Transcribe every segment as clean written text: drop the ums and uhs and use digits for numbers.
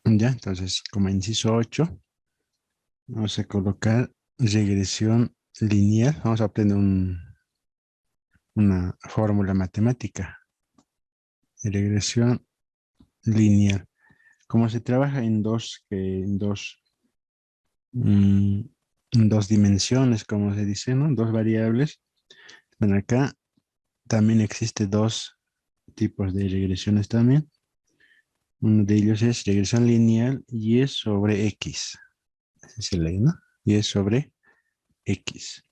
Ya, entonces, como inciso 8, vamos a colocar regresión lineal. Vamos a obtener una fórmula matemática. Regresión lineal. Como se trabaja mm, en dos dimensiones, como se dice, ¿no? Dos variables. Bueno, acá también existe dos tipos de regresiones también. Uno de ellos es regresión lineal y es sobre X. Así se lee, ¿no? Y es sobre X.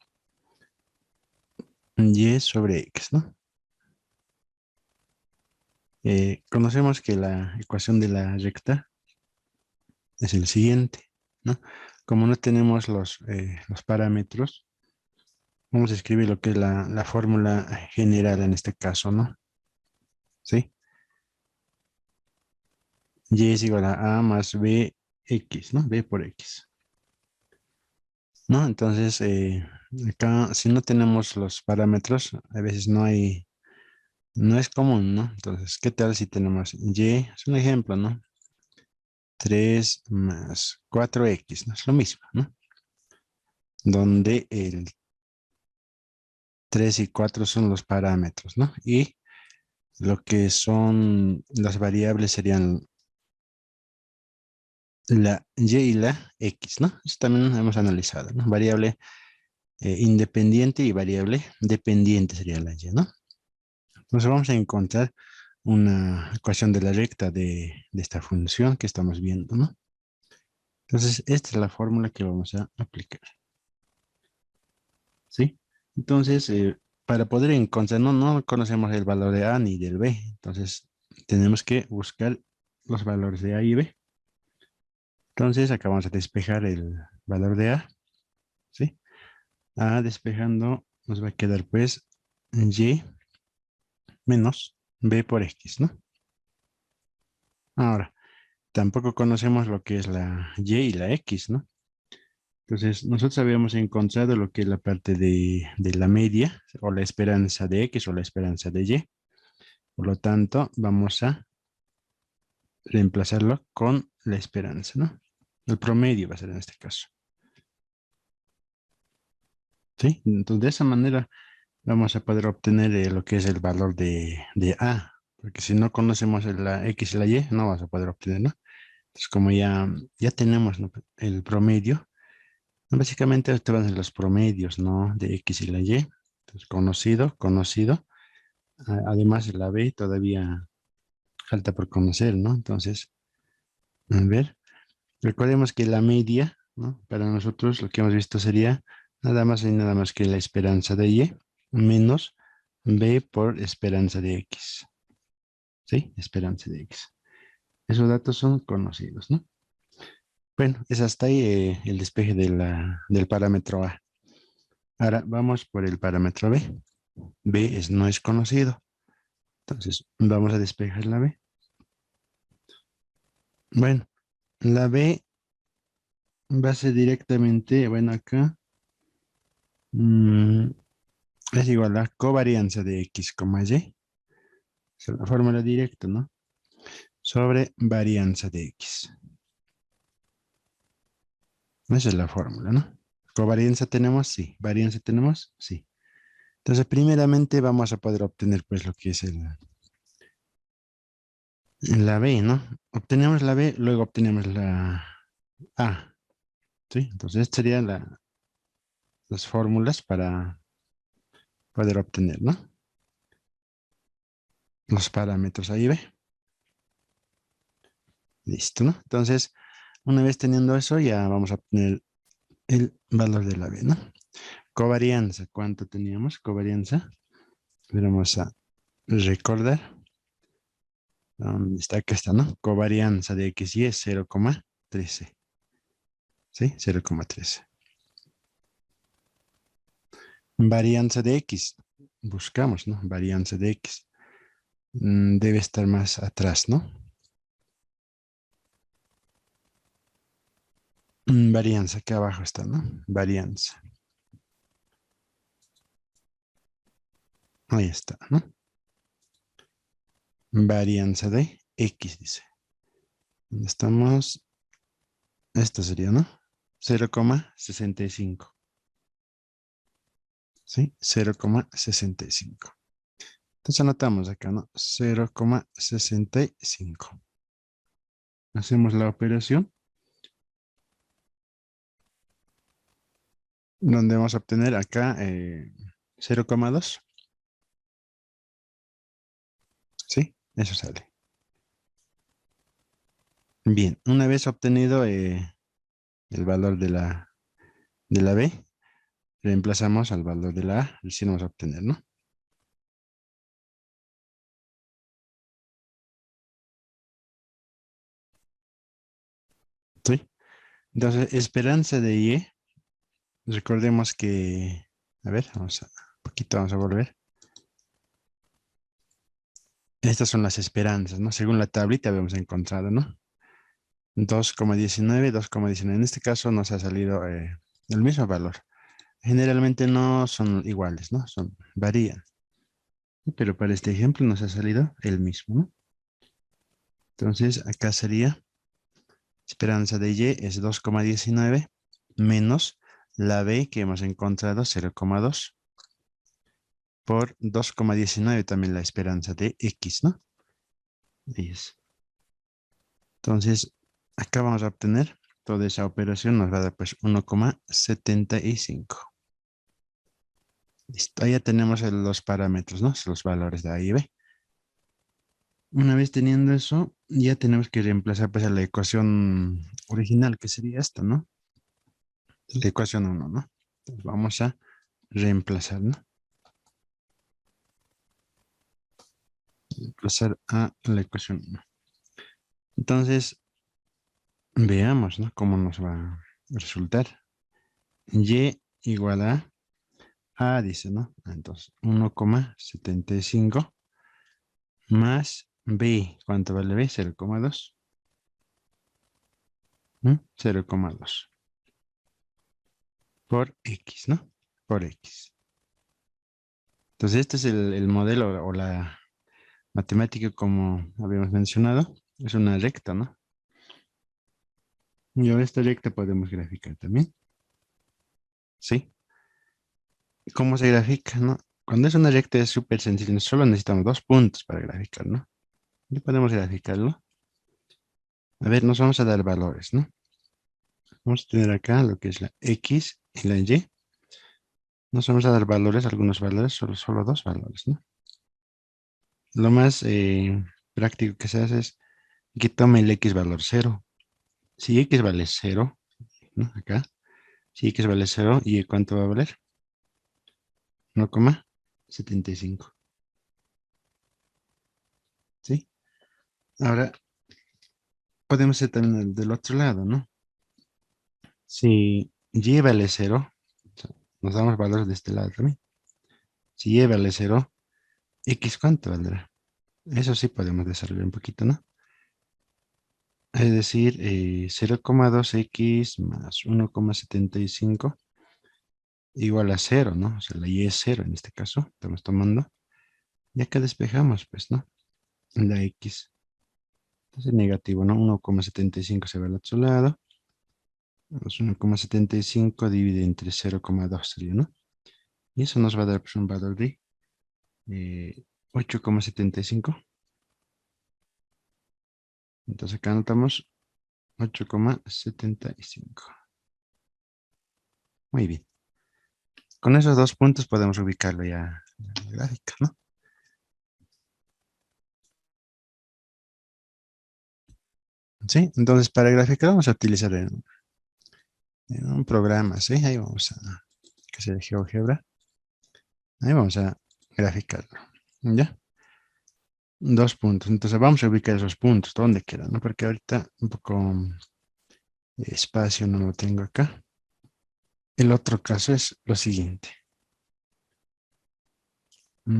Y es sobre X, ¿no? Conocemos que la ecuación de la recta es el siguiente, ¿no? Como no tenemos los parámetros, vamos a escribir lo que es la fórmula general en este caso, ¿no? ¿Sí? Y es igual a más bx, ¿no? B por x, ¿no? Entonces, acá, si no tenemos los parámetros, a veces no es común, ¿no? Entonces, ¿qué tal si tenemos y? Es un ejemplo, ¿no? 3 más 4x, ¿no? Es lo mismo, ¿no? Donde el 3 y 4 son los parámetros, ¿no? Y lo que son las variables serían la y y la x, ¿no? Eso también hemos analizado, ¿no? Variable independiente y variable dependiente sería la y, ¿no? Entonces vamos a encontrar una ecuación de la recta de esta función que estamos viendo, ¿no? Entonces esta es la fórmula que vamos a aplicar, ¿sí? Entonces, para poder encontrar, no conocemos el valor de A ni del B, entonces tenemos que buscar los valores de A y B. Entonces acá vamos a despejar el valor de A, ¿sí? A despejando nos va a quedar pues Y menos B por X, ¿no? Ahora, tampoco conocemos lo que es la Y la X, ¿no? Entonces, nosotros habíamos encontrado lo que es la parte de la media, o la esperanza de X o la esperanza de Y. Por lo tanto, vamos a reemplazarlo con la esperanza, ¿no? El promedio va a ser en este caso, ¿sí? Entonces, de esa manera vamos a poder obtener lo que es el valor de A, porque si no conocemos la X y la Y, no vamos a poder obtener, ¿no? Entonces, como ya tenemos, ¿no?, el promedio, básicamente estos van a ser los promedios, ¿no?, de X y la Y. Entonces, conocido. Además, la B todavía falta por conocer, ¿no? Entonces, a ver, recordemos que la media, ¿no?, para nosotros lo que hemos visto sería nada más y nada más que la esperanza de Y menos B por esperanza de X. ¿Sí? Esperanza de X. Esos datos son conocidos, ¿no? Bueno, es hasta ahí el despeje del parámetro A. Ahora vamos por el parámetro B. No es conocido. Entonces, vamos a despejar la B. Bueno, la B va a ser directamente, bueno, acá mm, es igual a covarianza de X, Y. Es la fórmula directa, ¿no? Sobre varianza de X. Esa es la fórmula, ¿no? Covarianza tenemos, sí. Varianza tenemos, sí. Entonces, primeramente vamos a poder obtener pues lo que es la B, ¿no? Obtenemos la B, luego obtenemos la A, ¿sí? Entonces, estas serían las fórmulas para poder obtener, ¿no? Los parámetros A y B. Listo, ¿no? Entonces, una vez teniendo eso, ya vamos a obtener el valor de la B, ¿no? Covarianza, ¿cuánto teníamos? Covarianza. Vamos a recordar. ¿Dónde está? Acá está, ¿no? Covarianza de X y es 0,13. ¿Sí? 0,13. Varianza de X. Buscamos, ¿no? Varianza de X. Debe estar más atrás, ¿no? Varianza, acá abajo está, ¿no? Varianza. Ahí está, ¿no? Varianza de X, dice. Estamos, esto sería, ¿no? 0,65. ¿Sí? 0,65. Entonces anotamos acá, ¿no? 0,65. Hacemos la operación donde vamos a obtener acá 0,2. ¿Sí? Eso sale. Bien, una vez obtenido el valor de la B, reemplazamos al valor de la A, recién vamos a obtener, ¿no? Sí. Entonces, esperanza de Y, recordemos que, a ver, vamos a volver. Estas son las esperanzas, ¿no? Según la tablita habíamos encontrado, ¿no? 2,19, 2,19. En este caso nos ha salido el mismo valor. Generalmente no son iguales, ¿no? Varían. Pero para este ejemplo nos ha salido el mismo, ¿no? Entonces, acá sería esperanza de Y es 2,19 menos la B que hemos encontrado 0,2 por 2,19 también la esperanza de X, ¿no? 10. Entonces, acá vamos a obtener toda esa operación, nos va a dar pues 1,75. Listo, ahí ya tenemos los parámetros, ¿no? Los valores de A y B. Una vez teniendo eso, ya tenemos que reemplazar pues a la ecuación original, que sería esta, ¿no? La ecuación 1, ¿no? Entonces vamos a reemplazar, ¿no? Reemplazar a la ecuación 1. Entonces, veamos, ¿no? Cómo nos va a resultar. Y igual a dice, ¿no? Entonces, 1,75 más B. ¿Cuánto vale B? 0,2. 0,2 por X, ¿no? Por X. Entonces, este es el modelo o la matemática como habíamos mencionado. Es una recta, ¿no? Y ahora esta recta podemos graficar también. ¿Sí? ¿Cómo se grafica, no? Cuando es una recta es súper sencillo. Solo necesitamos dos puntos para graficar, ¿no? Y podemos graficarlo. A ver, nos vamos a dar valores, ¿no? Vamos a tener acá lo que es la X y la Y. Nos vamos a dar valores, algunos valores, solo dos valores, ¿no? Lo más práctico que se hace es que tome el X valor cero. Si X vale cero, ¿no? Acá. Si X vale cero, ¿y cuánto va a valer? 1,75. ¿Sí? Ahora, podemos hacer también el del otro lado, ¿no? Si Y vale cero, o sea, nos damos valores de este lado también. Si Y vale cero, X ¿cuánto valdrá? Eso sí podemos desarrollar un poquito, ¿no? Es decir, 0,2x más 1,75 igual a cero, ¿no? O sea, la y es cero en este caso, estamos tomando. Y acá despejamos, pues, ¿no? La x. Entonces negativo, ¿no? 1,75 se va al otro lado. Más 1,75 divide entre 0,2 sería, ¿no? Y eso nos va a dar pues, un valor de 8,75. Entonces acá anotamos 8,75. Muy bien. Con esos dos puntos podemos ubicarlo ya en la gráfica, ¿no? Sí, entonces para graficar vamos a utilizar en un programa, ¿sí? Ahí vamos a, que sea de GeoGebra. Ahí vamos a graficarlo, ¿ya? Dos puntos. Entonces vamos a ubicar esos puntos, ¿dónde quedan? ¿No? Porque ahorita un poco espacio no lo tengo acá. El otro caso es lo siguiente.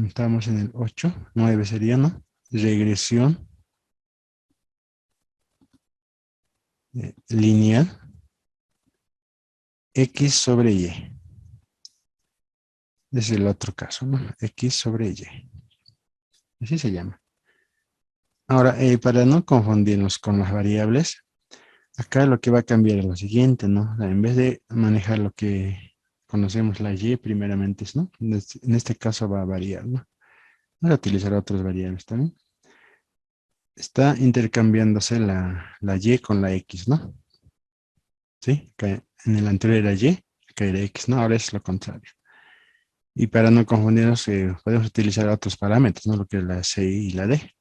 Estamos en el 8, 9 sería, ¿no? Regresión lineal X sobre Y. Es el otro caso, ¿no? X sobre Y. Así se llama. Ahora, para no confundirnos con las variables, acá lo que va a cambiar es lo siguiente, ¿no? O sea, en vez de manejar lo que conocemos la y primeramente, ¿no? En este caso va a variar, ¿no? Vamos a utilizar otras variables también. Está intercambiándose la y con la x, ¿no? ¿Sí? Que en el anterior era y, acá era x, ¿no? Ahora es lo contrario. Y para no confundirnos, podemos utilizar otros parámetros, ¿no? Lo que es la c y la d,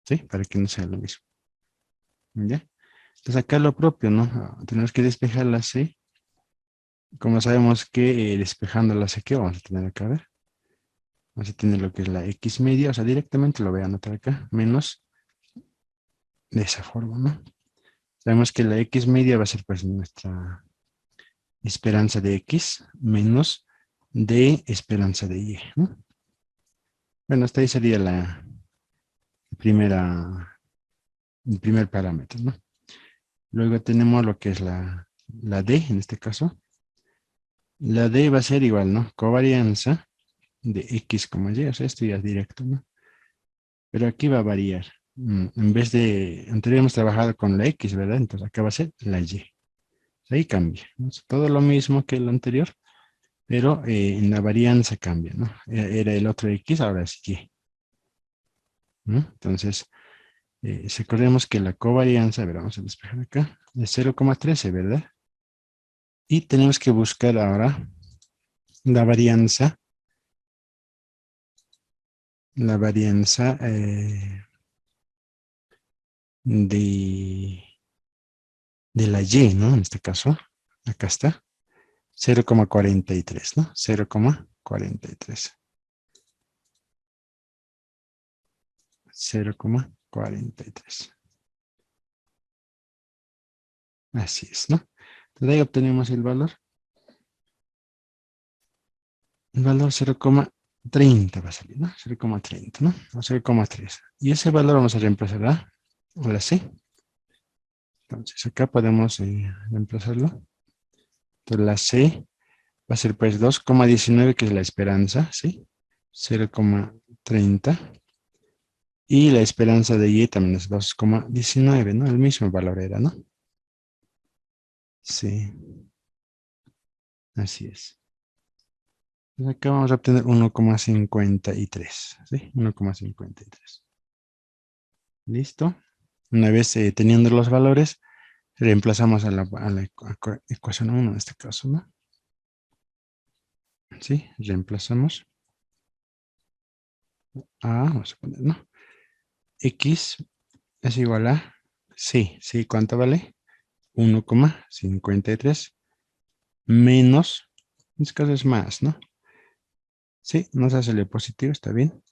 ¿sí? Para que no sea lo mismo. ¿Ya? Entonces acá lo propio, ¿no? Tenemos que despejar la c. Como sabemos que despejando la c, ¿qué vamos a tener acá? A ver. Vamos a tener lo que es la x media, o sea, directamente lo voy a anotar acá, menos de esa forma, ¿no? Sabemos que la x media va a ser pues nuestra esperanza de x menos de esperanza de y, ¿no? Bueno, hasta ahí sería primera, el primer parámetro, ¿no? Luego tenemos lo que es la d, en este caso. La d va a ser igual, ¿no? Covarianza de x como y, o sea, esto ya es directo, ¿no? Pero aquí va a variar. En vez de, anteriormente hemos trabajado con la x, ¿verdad? Entonces acá va a ser la y. Ahí cambia, ¿no? Es todo lo mismo que lo anterior, pero en la varianza cambia, ¿no? Era el otro x, ahora es y, ¿no? Entonces, recordemos que la covarianza, a ver, vamos a despejar acá, es 0,13, ¿verdad? Y tenemos que buscar ahora la varianza de, de la y, ¿no? En este caso, acá está, 0,43, ¿no? 0,43. 0,43. Así es, ¿no? Entonces ahí obtenemos el valor. El valor 0,30 va a salir, ¿no? 0,30, ¿no? O 0,3. Y ese valor vamos a reemplazar a la C. Entonces acá podemos reemplazarlo. Entonces la C va a ser pues 2,19, que es la esperanza, ¿sí? 0,30. Y la esperanza de Y también es 2,19, ¿no? El mismo valor era, ¿no? Sí, así es. Entonces acá vamos a obtener 1,53, ¿sí? 1,53. ¿Listo? Una vez teniendo los valores, reemplazamos a la ecuación 1 en este caso, ¿no? ¿Sí? Reemplazamos vamos a poner, ¿no? X es igual a, sí, ¿cuánto vale? 1,53 menos, en este caso es más, ¿no? Sí, nos hace el positivo, está bien.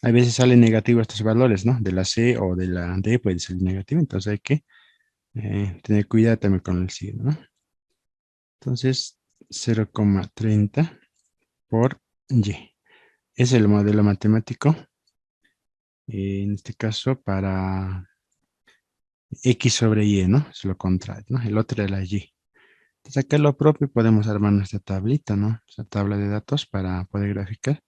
A veces salen negativos estos valores, ¿no? De la C o de la D puede salir negativo, entonces hay que tener cuidado también con el signo, ¿no? Entonces, 0,30 por Y. Es el modelo matemático, en este caso para X sobre Y, ¿no? Es lo contrario, ¿no? El otro es la Y. Entonces acá lo propio podemos armar nuestra tablita, ¿no? Esa tabla de datos para poder graficar.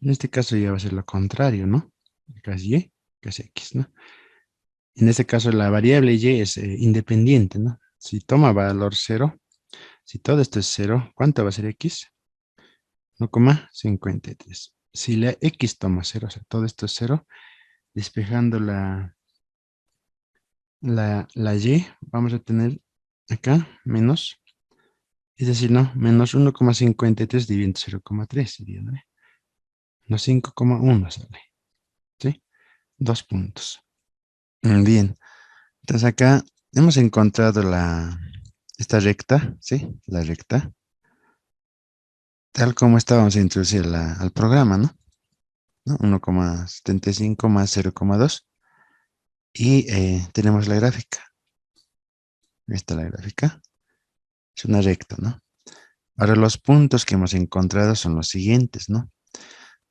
En este caso ya va a ser lo contrario, ¿no? Acá es Y, acá es X, ¿no? En este caso la variable Y es independiente, ¿no? Si toma valor 0, si todo esto es 0, ¿cuánto va a ser X? 1,53. Si la X toma 0, o sea, todo esto es 0, despejando la Y, vamos a tener acá menos, es decir, no, menos 1,53 dividido entre 0,3 sería, ¿no? No, 5,1 sale, ¿sí? 2 puntos. Bien, entonces acá hemos encontrado esta recta, ¿sí? La recta, tal como estábamos a introducirla al programa, ¿no? 1,75 más 0,2. Y tenemos la gráfica. Ahí está la gráfica. Es una recta, ¿no? Ahora los puntos que hemos encontrado son los siguientes, ¿no?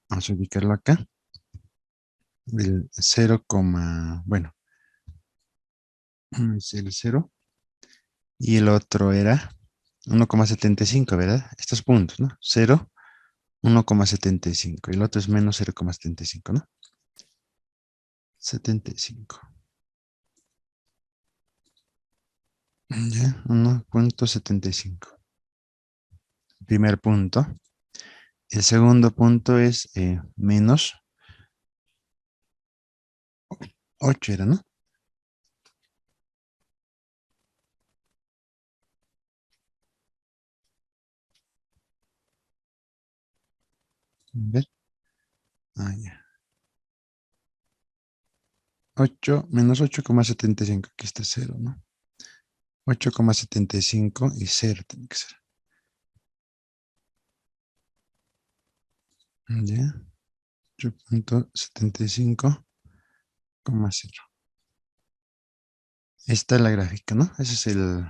Vamos a ubicarlo acá. El 0, bueno, es el 0 y el otro era 1,75, ¿verdad? Estos puntos, ¿no? 0, 1,75 y el otro es menos 0,75, ¿no? 75. Ya, 1.75. Primer punto. El segundo punto es menos 8 era, ¿no? A ver. Ah, ya. 8 menos 8,75. Aquí está cero, ¿no? 8,75 y cero tiene que ser. Ya. 8,75,0. Esta es la gráfica, ¿no? Ese es el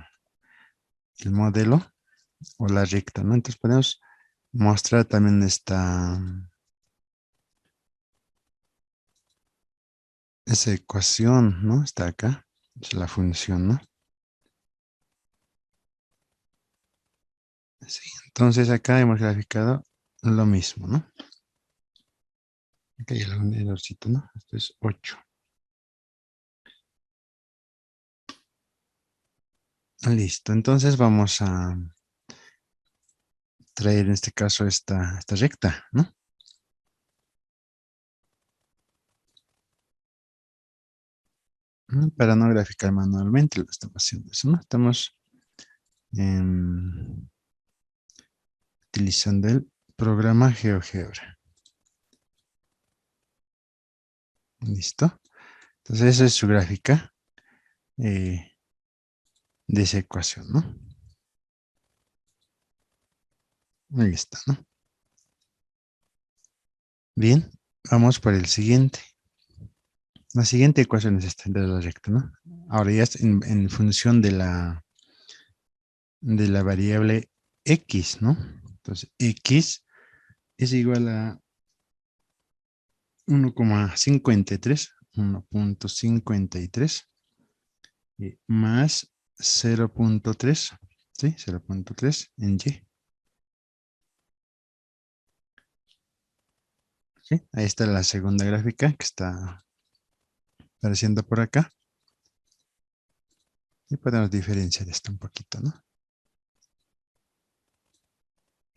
modelo o la recta, ¿no? Entonces podemos mostrar también esa ecuación, ¿no? Está acá. Es la función, ¿no? Sí, entonces acá hemos graficado lo mismo, ¿no? Acá hay algún errorcito, ¿no? Esto es 8. Listo, entonces vamos a traer en este caso esta recta, ¿no? Para no graficar manualmente lo estamos haciendo eso, ¿no? Estamos em, utilizando el programa GeoGebra. Listo. Entonces esa es su gráfica eh, de esa ecuación, ¿no? Ahí está, ¿no? Bien, vamos por el siguiente. La siguiente ecuación es esta de la recta, ¿no? Ahora ya es en función de la variable x, ¿no? Entonces, x es igual a 1,53 más 0,3, ¿sí? 0,3 en y. ¿Sí? Ahí está la segunda gráfica que está apareciendo por acá. Y podemos diferenciar esto un poquito, ¿no?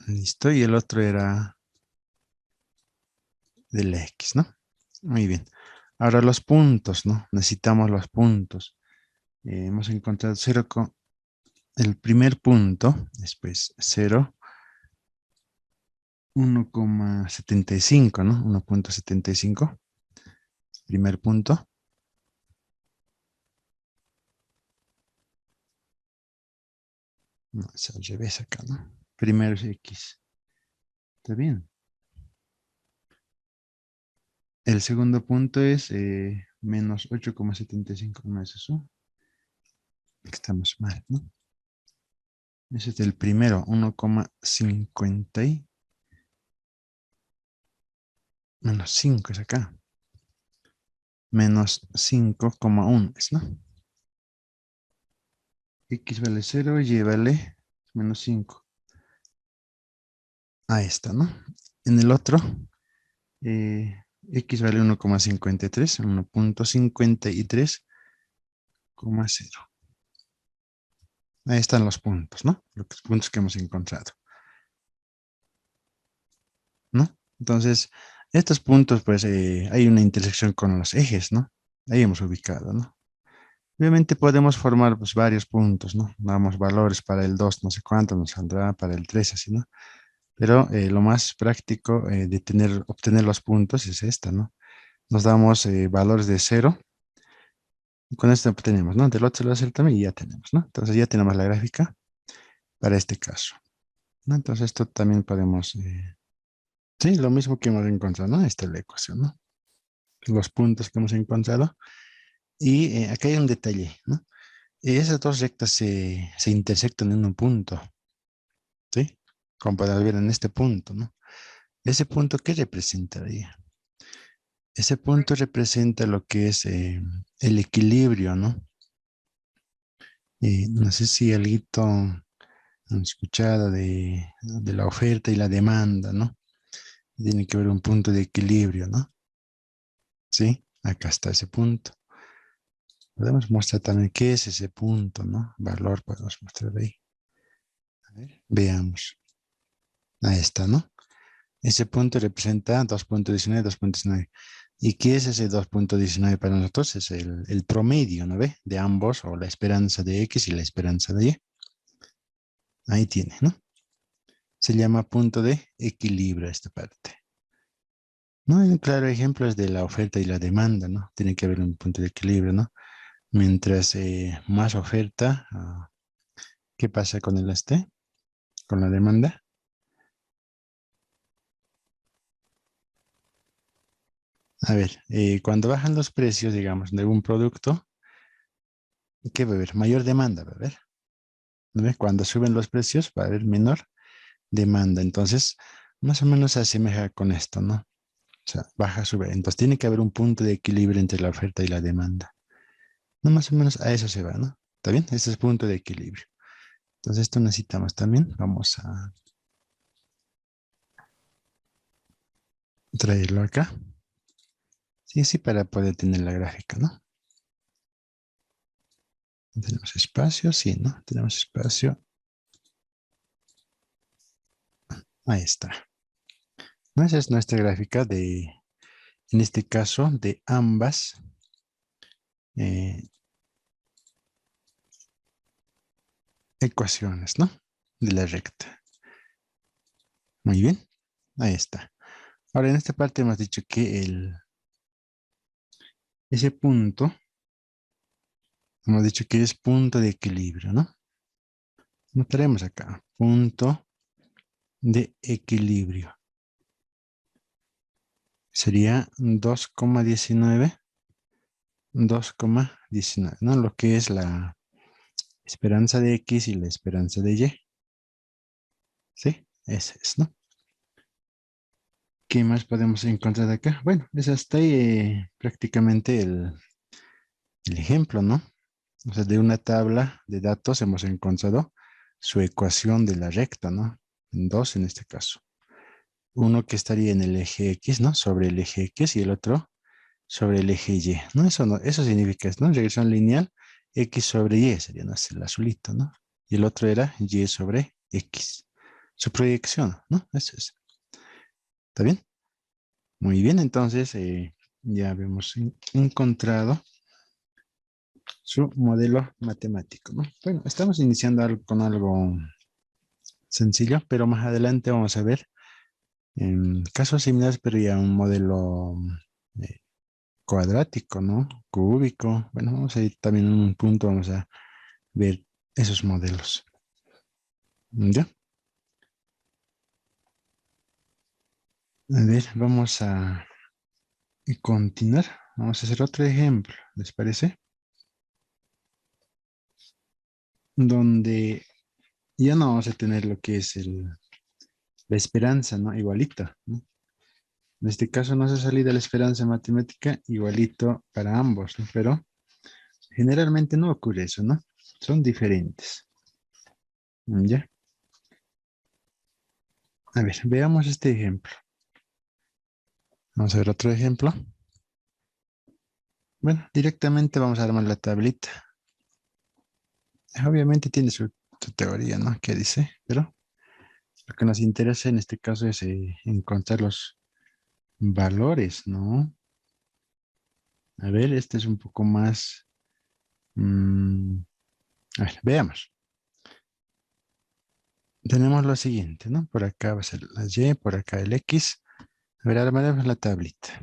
Listo. Y el otro era de la x, ¿no? Muy bien. Ahora los puntos, ¿no? Necesitamos los puntos. Hemos encontrado 0, el primer punto, después 0, 1,75, ¿no? 1,75, primer punto. No, es al revés acá, ¿no? Primero es x. Está bien. El segundo punto es menos 8,75. No es eso. Estamos mal, ¿no? Ese es el primero, 1,50 menos 5 es acá. Menos 5,1 es, ¿no? X vale 0, Y vale menos 5. Ahí está, ¿no? En el otro, X vale 1,53, 1,53,0. Ahí están los puntos, ¿no? Los puntos que hemos encontrado, ¿no? Entonces, estos puntos, pues, hay una intersección con los ejes, ¿no? Ahí hemos ubicado, ¿no? Obviamente podemos formar, pues, varios puntos, ¿no? Damos valores para el 2, no sé cuánto nos saldrá, para el 3, así, ¿no? Pero lo más práctico de obtener los puntos es esta, ¿no? Nos damos valores de 0 y con esto obtenemos, ¿no? Del otro se lo va a hacer también y ya tenemos, ¿no? Entonces ya tenemos la gráfica para este caso, ¿no? Entonces esto también podemos, sí, lo mismo que hemos encontrado, ¿no? Esta es la ecuación, ¿no? Los puntos que hemos encontrado. Y acá hay un detalle, ¿no? Esas dos rectas se intersectan en un punto, ¿sí? Como podemos ver en este punto, ¿no? Ese punto, ¿qué representaría? Ese punto representa lo que es el equilibrio, ¿no? No sé si alguito han escuchado de la oferta y la demanda, ¿no? Tiene que haber un punto de equilibrio, ¿no? ¿Sí? Acá está ese punto. Podemos mostrar también qué es ese punto, ¿no? Valor podemos mostrar ahí. A ver, veamos. Ahí está, ¿no? Ese punto representa 2.19, 2.19. ¿Y qué es ese 2.19 para nosotros? Es el promedio, ¿no ve? De ambos, o la esperanza de X y la esperanza de Y. Ahí tiene, ¿no? Se llama punto de equilibrio esta parte. ¿No? Un claro ejemplo es de la oferta y la demanda, ¿no? Tiene que haber un punto de equilibrio, ¿no? Mientras más oferta, ¿qué pasa con el este? Con la demanda. A ver, cuando bajan los precios, digamos, de un producto, ¿qué va a haber? Mayor demanda, va a haber. ¿No ve? Cuando suben los precios, va a haber menor demanda. Entonces, más o menos se asemeja con esto, ¿no? O sea, baja, sube. Entonces, tiene que haber un punto de equilibrio entre la oferta y la demanda. No, más o menos a eso se va, ¿no? ¿Está bien? Ese es el punto de equilibrio. Entonces, esto necesitamos también. Vamos a traerlo acá. Sí, sí, para poder tener la gráfica, ¿no? ¿Tenemos espacio? Sí, ¿no? Tenemos espacio. Ahí está. ¿No? Esa es nuestra gráfica de, en este caso, de ambas eh, ecuaciones, ¿no? De la recta. Muy bien. Ahí está. Ahora, en esta parte hemos dicho que ese punto, hemos dicho que es punto de equilibrio, ¿no? Notaremos acá, punto de equilibrio. Sería 2,19, 2,19, ¿no? Lo que es la esperanza de X y la esperanza de Y. ¿Sí? Ese es, ¿no? ¿Qué más podemos encontrar acá? Bueno, es hasta ahí prácticamente el ejemplo, ¿no? O sea, de una tabla de datos hemos encontrado su ecuación de la recta, ¿no? En dos en este caso. Uno que estaría en el eje X, ¿no? Sobre el eje X y el otro sobre el eje Y, ¿no? Eso significa, ¿no? Regresión lineal, X sobre Y sería, ¿no? Es el azulito, ¿no? Y el otro era Y sobre X. Su proyección, ¿no? Eso es. ¿Está bien? Muy bien, entonces ya hemos encontrado su modelo matemático, ¿no? Bueno, estamos iniciando con algo sencillo, pero más adelante vamos a ver casos similares, pero ya un modelo eh, cuadrático, ¿no? Cúbico. Bueno, vamos a ir también en un punto, vamos a ver esos modelos. ¿Ya? A ver, vamos a continuar. Vamos a hacer otro ejemplo, ¿les parece? Donde ya no vamos a tener lo que es la esperanza, ¿no? Igualita, ¿no? En este caso nos ha salido la esperanza matemática igualito para ambos, ¿no? Pero generalmente no ocurre eso, ¿no? Son diferentes. ¿Ya? A ver, veamos este ejemplo. Vamos a ver otro ejemplo. Bueno, directamente vamos a armar la tablita. Obviamente tiene su teoría, ¿no? ¿Qué dice? Pero lo que nos interesa en este caso es encontrar los valores, ¿no? A ver, este es un poco más... mm, a ver, veamos. Tenemos lo siguiente, ¿no? Por acá va a ser la Y, por acá el X. A ver, armaremos la tablita.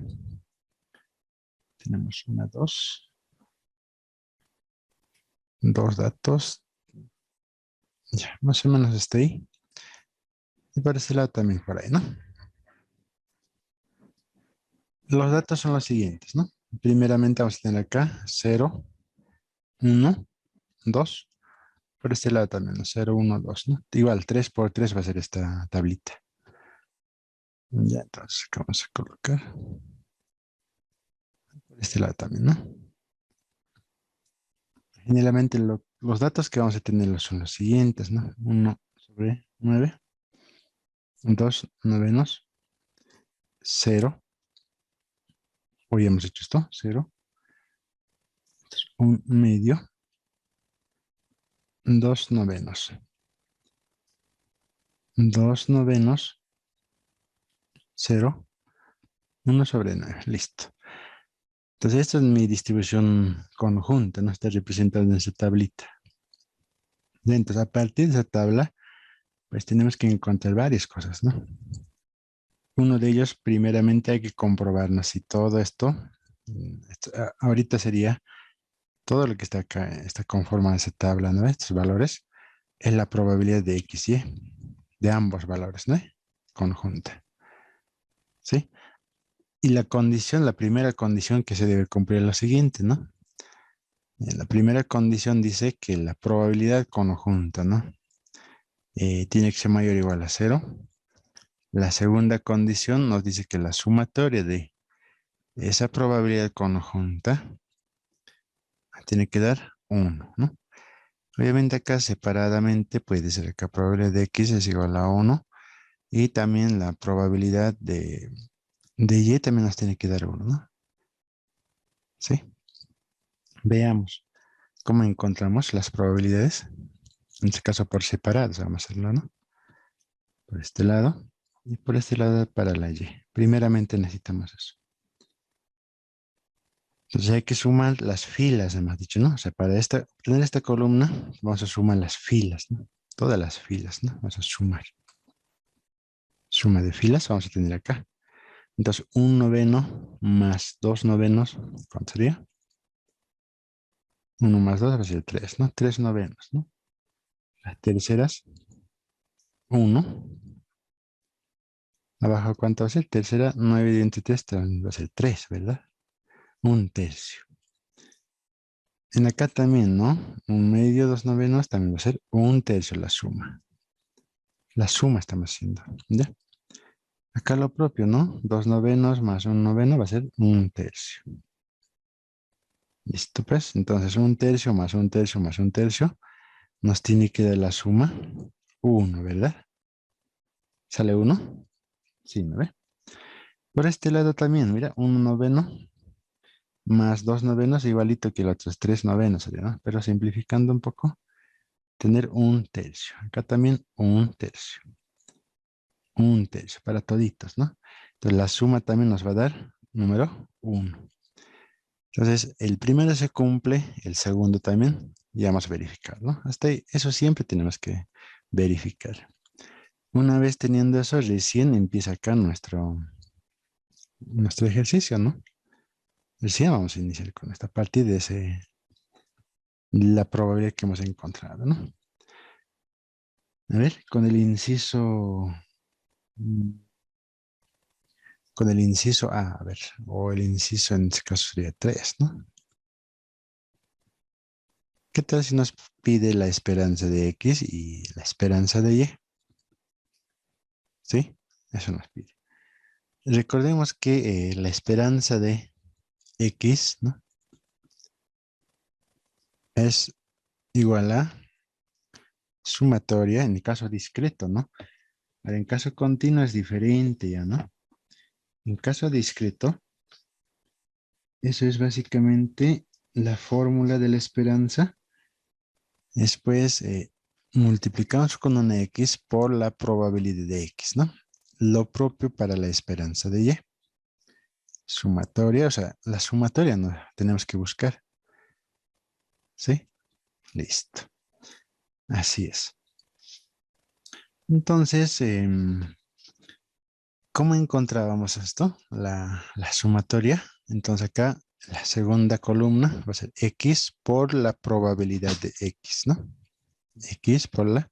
Tenemos una, dos datos. Ya, más o menos está ahí. Y para este lado también por ahí, ¿no? Los datos son los siguientes, ¿no? Primeramente vamos a tener acá 0, 1, 2. Por este lado también, ¿no? 0, 1, 2, ¿no? Igual, 3 por 3 va a ser esta tablita. Ya, entonces, acá vamos a colocar. Por este lado también, ¿no? Generalmente los datos que vamos a tener son los siguientes, ¿no? 1 sobre 9, 2 novenos, 0, Hoy hemos hecho esto, 0. 1/2. 2/9. 2/9. 0. 1/9. Listo. Entonces, esta es mi distribución conjunta, ¿no? Está representada en esa tablita. Entonces, a partir de esa tabla, pues tenemos que encontrar varias cosas, ¿no? Uno de ellos, primeramente, hay que comprobarnos si todo esto, ahorita sería todo lo que está acá, está conformado esa tabla, ¿no? Estos valores, es la probabilidad de X, Y, de ambos valores, ¿no? Conjunta, ¿sí? Y la condición, la primera condición que se debe cumplir es la siguiente, ¿no? La primera condición dice que la probabilidad conjunta, ¿no? Tiene que ser mayor o igual a 0. La segunda condición nos dice que la sumatoria de esa probabilidad conjunta tiene que dar 1, ¿no? Obviamente acá separadamente puede ser que la probabilidad de X es igual a 1 y también la probabilidad de Y también nos tiene que dar 1, ¿no? ¿Sí? Veamos cómo encontramos las probabilidades. En este caso por separados vamos a hacerlo, ¿no? Por este lado y por este lado para la Y. Primeramente necesitamos eso. Entonces hay que sumar las filas, hemos dicho, ¿no? O sea, para obtener esta columna, vamos a sumar las filas, ¿no? Todas las filas, ¿no? Vamos a sumar. Suma de filas vamos a tener acá. Entonces, 1/9 más 2/9, ¿cuánto sería? 1 más 2 va a ser 3, ¿no? 3/9, ¿no? Las terceras, 1. Abajo, ¿cuánto va a ser? Tercera, 9 dividido entre 3 va a ser 3, ¿verdad? 1/3. En acá también, ¿no? 1/2, 2/9 también va a ser 1/3 la suma. La suma estamos haciendo, ¿ya? Acá lo propio, ¿no? 2/9 más 1/9 va a ser 1/3. Listo, pues. Entonces, 1/3 más 1/3 más 1/3 nos tiene que dar la suma 1, ¿verdad? ¿Sale 1? Sí, ¿no ve? Por este lado también, mira, 1/9 más 2/9 igualito que el otro, es 3/9, ¿no? Pero simplificando un poco, tener 1/3. Acá también 1/3. 1/3 para toditos, ¿no? Entonces la suma también nos va a dar número 1. Entonces el primero se cumple, el segundo también, y vamos a verificar, ¿no? Hasta ahí, eso siempre tenemos que verificar. Una vez teniendo eso, recién empieza acá nuestro ejercicio, ¿no? Recién vamos a iniciar con esta parte de la probabilidad que hemos encontrado, ¿no? A ver, con el inciso A, a ver, o el inciso en este caso sería 3, ¿no? ¿Qué tal si nos pide la esperanza de X y la esperanza de Y? ¿Sí? Eso nos pide. Recordemos que la esperanza de X, ¿no? Es igual a sumatoria en el caso discreto, ¿no? Ahora, en caso continuo es diferente ya, ¿no? En caso discreto, eso es básicamente la fórmula de la esperanza. Después multiplicamos con una X por la probabilidad de X, ¿no? Lo propio para la esperanza de Y. Sumatoria, o sea, la sumatoria no tenemos que buscar. ¿Sí? Listo. Así es. Entonces, ¿cómo encontrábamos esto? La sumatoria. Entonces acá la segunda columna va a ser X por la probabilidad de X, ¿no? X por la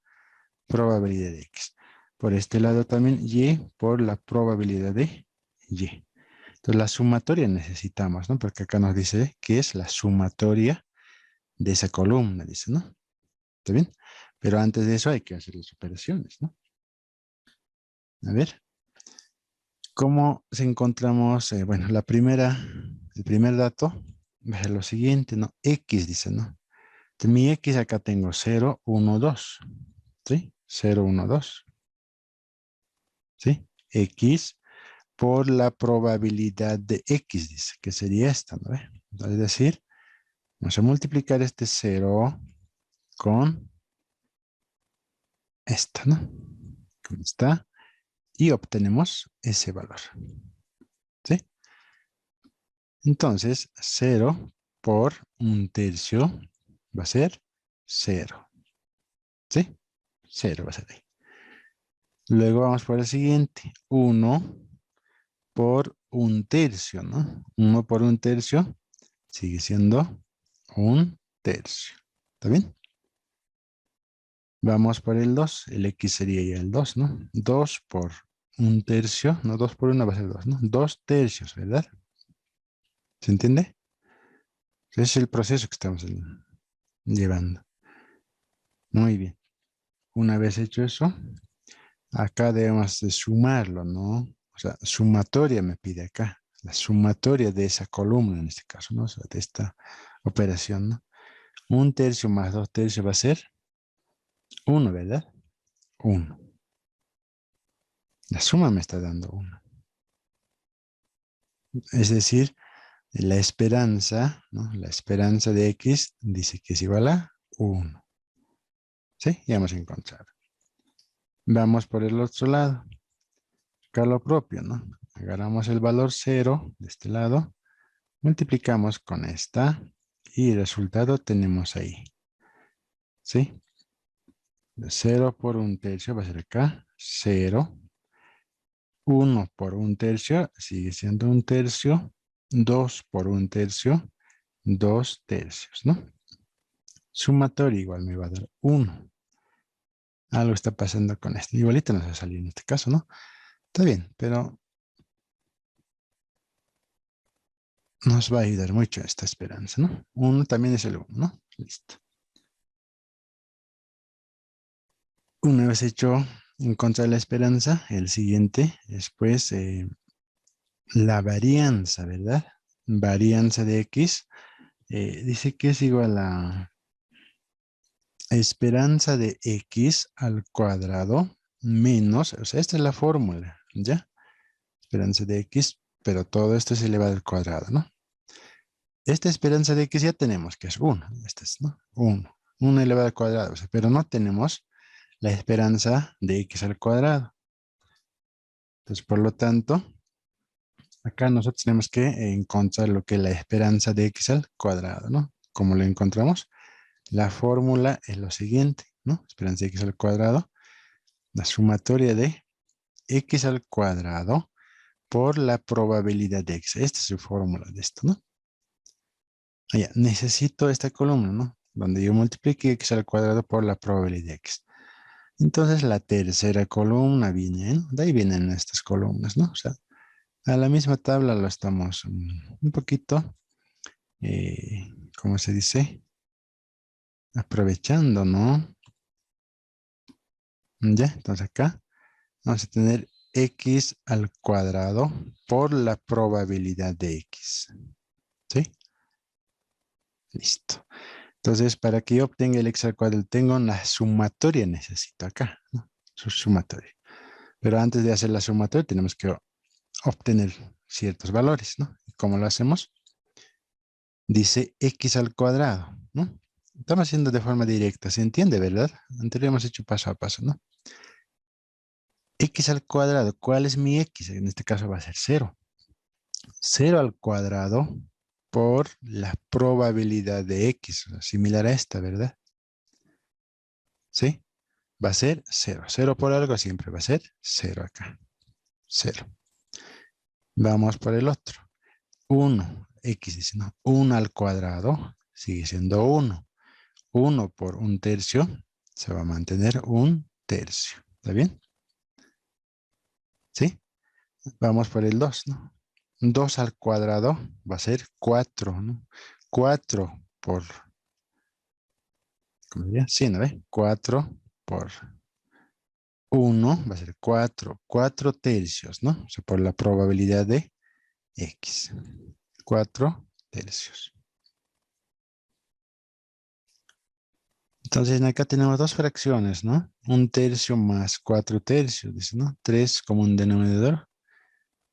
probabilidad de X. Por este lado también Y por la probabilidad de Y. Entonces la sumatoria necesitamos, ¿no? Porque acá nos dice que es la sumatoria de esa columna, dice, ¿no? ¿Está bien? Pero antes de eso hay que hacer las operaciones, ¿no? A ver, ¿cómo se encontramos? Bueno, el primer dato es lo siguiente, ¿no? X dice, ¿no? Entonces, mi X acá tengo 0, 1, 2, ¿sí? 0, 1, 2, ¿sí? X por la probabilidad de X, dice, que sería esta, ¿no? Es decir, vamos a multiplicar este 0 con esta, ¿no? Con esta. Y obtenemos ese valor. ¿Sí? Entonces, 0 por 1/3 va a ser 0. ¿Sí? 0 va a ser ahí. Luego vamos por el siguiente. 1 por 1/3, ¿no? 1 por 1/3 sigue siendo 1/3. ¿Está bien? Vamos por el 2. El X sería ya el 2, ¿no? 2 por 1/3. No, 2 por 1 va a ser 2, ¿no? 2/3, ¿verdad? ¿Se entiende? Ese es el proceso que estamos llevando. Muy bien. Una vez hecho eso, acá debemos de sumarlo, ¿no? O sea, sumatoria me pide acá. La sumatoria de esa columna en este caso, ¿no? O sea, de esta operación, ¿no? 1/3 más 2/3 va a ser 1, ¿verdad? 1. La suma me está dando 1. Es decir, la esperanza, ¿no? La esperanza de X dice que es igual a 1. ¿Sí? Ya hemos encontrado. Vamos por el otro lado. Acá lo propio, ¿no? Agarramos el valor 0 de este lado, multiplicamos con esta y el resultado tenemos ahí. ¿Sí? 0 por 1/3 va a ser acá, 0. 1 por 1/3 sigue siendo 1/3. 2 por 1/3, 2/3, ¿no? Sumatorio igual me va a dar 1. Algo está pasando con esto. Igualito nos va a salir en este caso, ¿no? Está bien, pero nos va a ayudar mucho esta esperanza, ¿no? 1 también es el 1, ¿no? Listo. Una vez hecho encontrar la esperanza, el siguiente es pues la varianza, ¿verdad? Varianza de X. Dice que es igual a esperanza de X al cuadrado menos, o sea, esta es la fórmula, ¿ya? Esperanza de X, pero todo esto es elevado al cuadrado, ¿no? Esta esperanza de X ya tenemos, que es 1. Esta es, ¿no? 1. 1 elevado al cuadrado, o sea, pero no tenemos la esperanza de X al cuadrado. Entonces, por lo tanto, acá nosotros tenemos que encontrar lo que es la esperanza de X al cuadrado, ¿no? ¿Cómo lo encontramos? La fórmula es lo siguiente, ¿no? Esperanza de X al cuadrado, la sumatoria de X al cuadrado por la probabilidad de X. Esta es su fórmula de esto, ¿no? Ya, necesito esta columna, ¿no? Donde yo multiplique X al cuadrado por la probabilidad de X. Entonces la tercera columna viene, ¿no? De ahí vienen estas columnas, ¿no? O sea, a la misma tabla lo estamos un poquito, ¿cómo se dice? Aprovechando, ¿no? Ya, entonces acá vamos a tener X al cuadrado por la probabilidad de X. ¿Sí? Listo. Entonces, para que yo obtenga el X al cuadrado, tengo una sumatoria, necesito acá, ¿no? Su sumatoria. Pero antes de hacer la sumatoria, tenemos que obtener ciertos valores, ¿no? ¿Y cómo lo hacemos? Dice X al cuadrado, ¿no? Estamos haciendo de forma directa, ¿se entiende, verdad? Anterior hemos hecho paso a paso, ¿no? X al cuadrado, ¿cuál es mi X? En este caso va a ser 0. 0 al cuadrado por la probabilidad de X, similar a esta, ¿verdad? ¿Sí? Va a ser 0. 0 por algo siempre va a ser 0 acá. 0. Vamos por el otro. 1. X dice, no. 1 al cuadrado sigue siendo 1. 1 por 1/3 se va a mantener 1/3. ¿Está bien? ¿Sí? Vamos por el 2, ¿no? 2 al cuadrado va a ser 4, ¿no? 4 por, ¿cómo diría? Sí, ¿no ve? 4 por 1 va a ser 4. 4/3, ¿no? O sea, por la probabilidad de X. 4/3. Entonces acá tenemos dos fracciones, ¿no? 1/3 más 4/3, dice, ¿no? 3 como un denominador,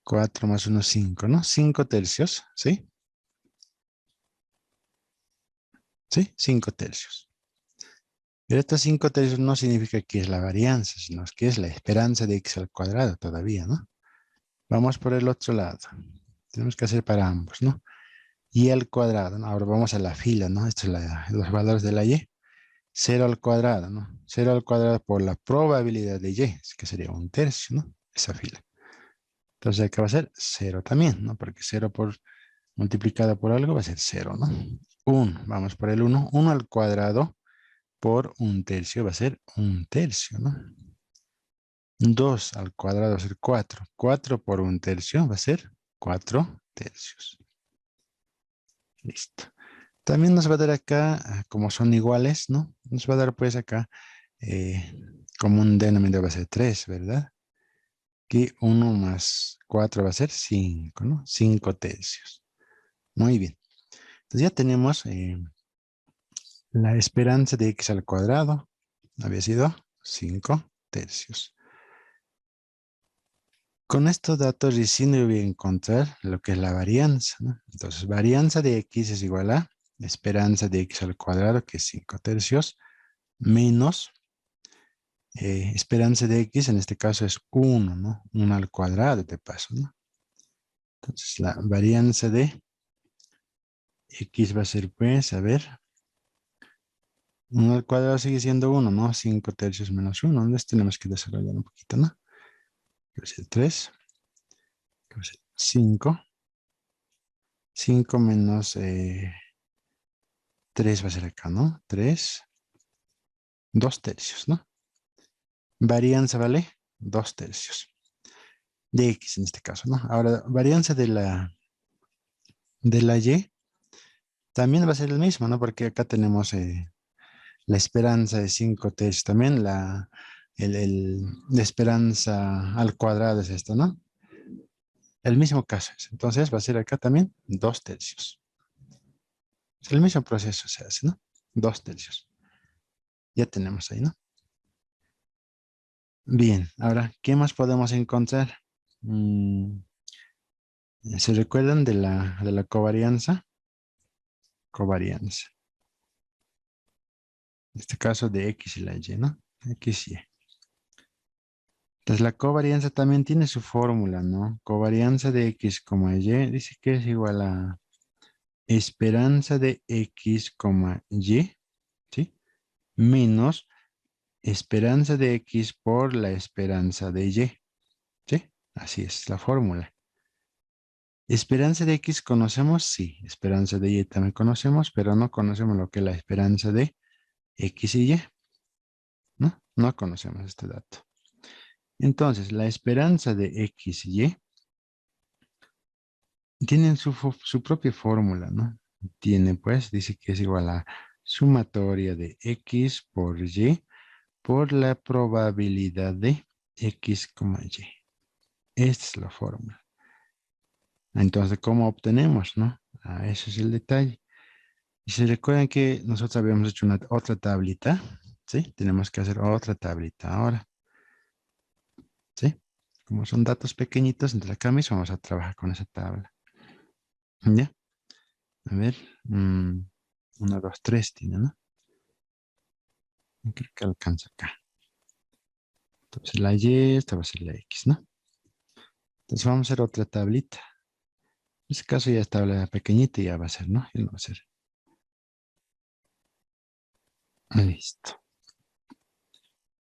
4 más 1, 5, ¿no? 5 tercios, ¿sí? ¿Sí? 5 tercios. Pero estos 5 tercios no significa que es la varianza, sino que es la esperanza de x al cuadrado todavía, ¿no? Vamos por el otro lado. Tenemos que hacer para ambos, ¿no? Y al cuadrado, ¿no? Ahora vamos a la fila, ¿no? Estos son los valores de la y. 0 al cuadrado, ¿no? 0 al cuadrado por la probabilidad de y, que sería un tercio, ¿no? Esa fila. Entonces acá va a ser 0 también, ¿no? Porque 0 por multiplicado por algo va a ser 0, ¿no? 1, vamos por el 1. 1 al cuadrado por un tercio va a ser un tercio, ¿no? 2 al cuadrado va a ser 4. 4 por un tercio va a ser 4 tercios. Listo. También nos va a dar acá, como son iguales, ¿no? Nos va a dar pues acá, como un denominador va a ser 3, ¿verdad? Que 1 más 4 va a ser 5, ¿no? 5 tercios. Muy bien. Entonces ya tenemos la esperanza de x al cuadrado. Había sido 5 tercios. Con estos datos recién yo voy a encontrar lo que es la varianza, ¿no? Entonces, varianza de x es igual a esperanza de x al cuadrado, que es 5 tercios, menos esperanza de x, en este caso es 1, ¿no? 1 al cuadrado de paso, ¿no? Entonces, la varianza de x va a ser, pues, a ver, 1 al cuadrado sigue siendo 1, ¿no? 5 tercios menos 1. Entonces tenemos que desarrollar un poquito, ¿no? Que va a ser 3, que va a ser 5. 5 menos 3 va a ser acá, ¿no? 3, 2 tercios, ¿no? Varianza vale 2 tercios. De x en este caso, ¿no? Ahora, varianza de la y también va a ser el mismo, ¿no? Porque acá tenemos la esperanza de 5 tercios también, la esperanza al cuadrado es esto, ¿no? El mismo caso es. Entonces va a ser acá también 2 tercios. Es el mismo proceso se hace, ¿no? 2 tercios. Ya tenemos ahí, ¿no? Bien, ahora, ¿qué más podemos encontrar? ¿Se recuerdan de la covarianza? Covarianza. En este caso de X y la Y, ¿no? X y Y. Entonces la covarianza también tiene su fórmula, ¿no? Covarianza de X, Y, dice que es igual a esperanza de X, Y, ¿sí? Menos esperanza de X por la esperanza de Y, ¿sí? Así es la fórmula. Esperanza de X conocemos, sí. Esperanza de Y también conocemos, pero no conocemos lo que es la esperanza de X y Y, ¿no? No conocemos este dato. Entonces, la esperanza de X y Y tienen su propia fórmula, ¿no? Tiene, pues, dice que es igual a sumatoria de X por Y por la probabilidad de X, Y. Esta es la fórmula. Entonces, ¿cómo obtenemos, no? Ese es el detalle. Y se recuerdan que nosotros habíamos hecho otra tablita, ¿sí? Tenemos que hacer otra tablita ahora, ¿sí? Como son datos pequeñitos, entre acá mismo vamos a trabajar con esa tabla. ¿Ya? A ver. 1, 2, 3 tiene, ¿no? Creo que alcanza acá. Entonces la Y, esta va a ser la X, ¿no? Entonces vamos a hacer otra tablita. En este caso ya es tabla pequeñita y ya va a ser, ¿no? Ya no va a ser. Listo.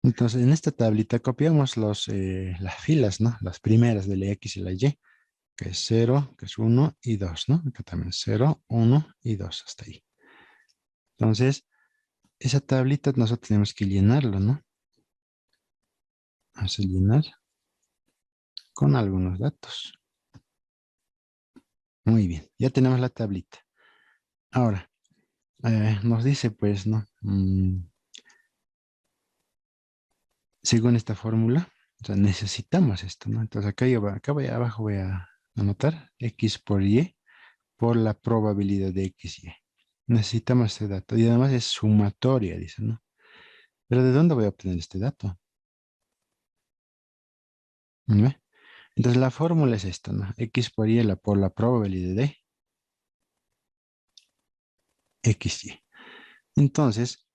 Entonces en esta tablita copiamos las filas, ¿no? Las primeras de la X y la Y, que es 0, que es 1 y 2, ¿no? Acá también 0, 1 y 2, hasta ahí. Entonces, esa tablita nosotros tenemos que llenarlo, ¿no? Vamos a llenar con algunos datos. Muy bien, ya tenemos la tablita. Ahora, nos dice pues, ¿no? Según esta fórmula, o sea, necesitamos esto, ¿no? Entonces acá voy abajo voy a anotar X por Y por la probabilidad de X, Y. Necesitamos este dato. Y además es sumatoria, dice, ¿no? Pero ¿de dónde voy a obtener este dato? ¿Ve? Entonces la fórmula es esta, ¿no? X por Y por la probabilidad de XY. Entonces,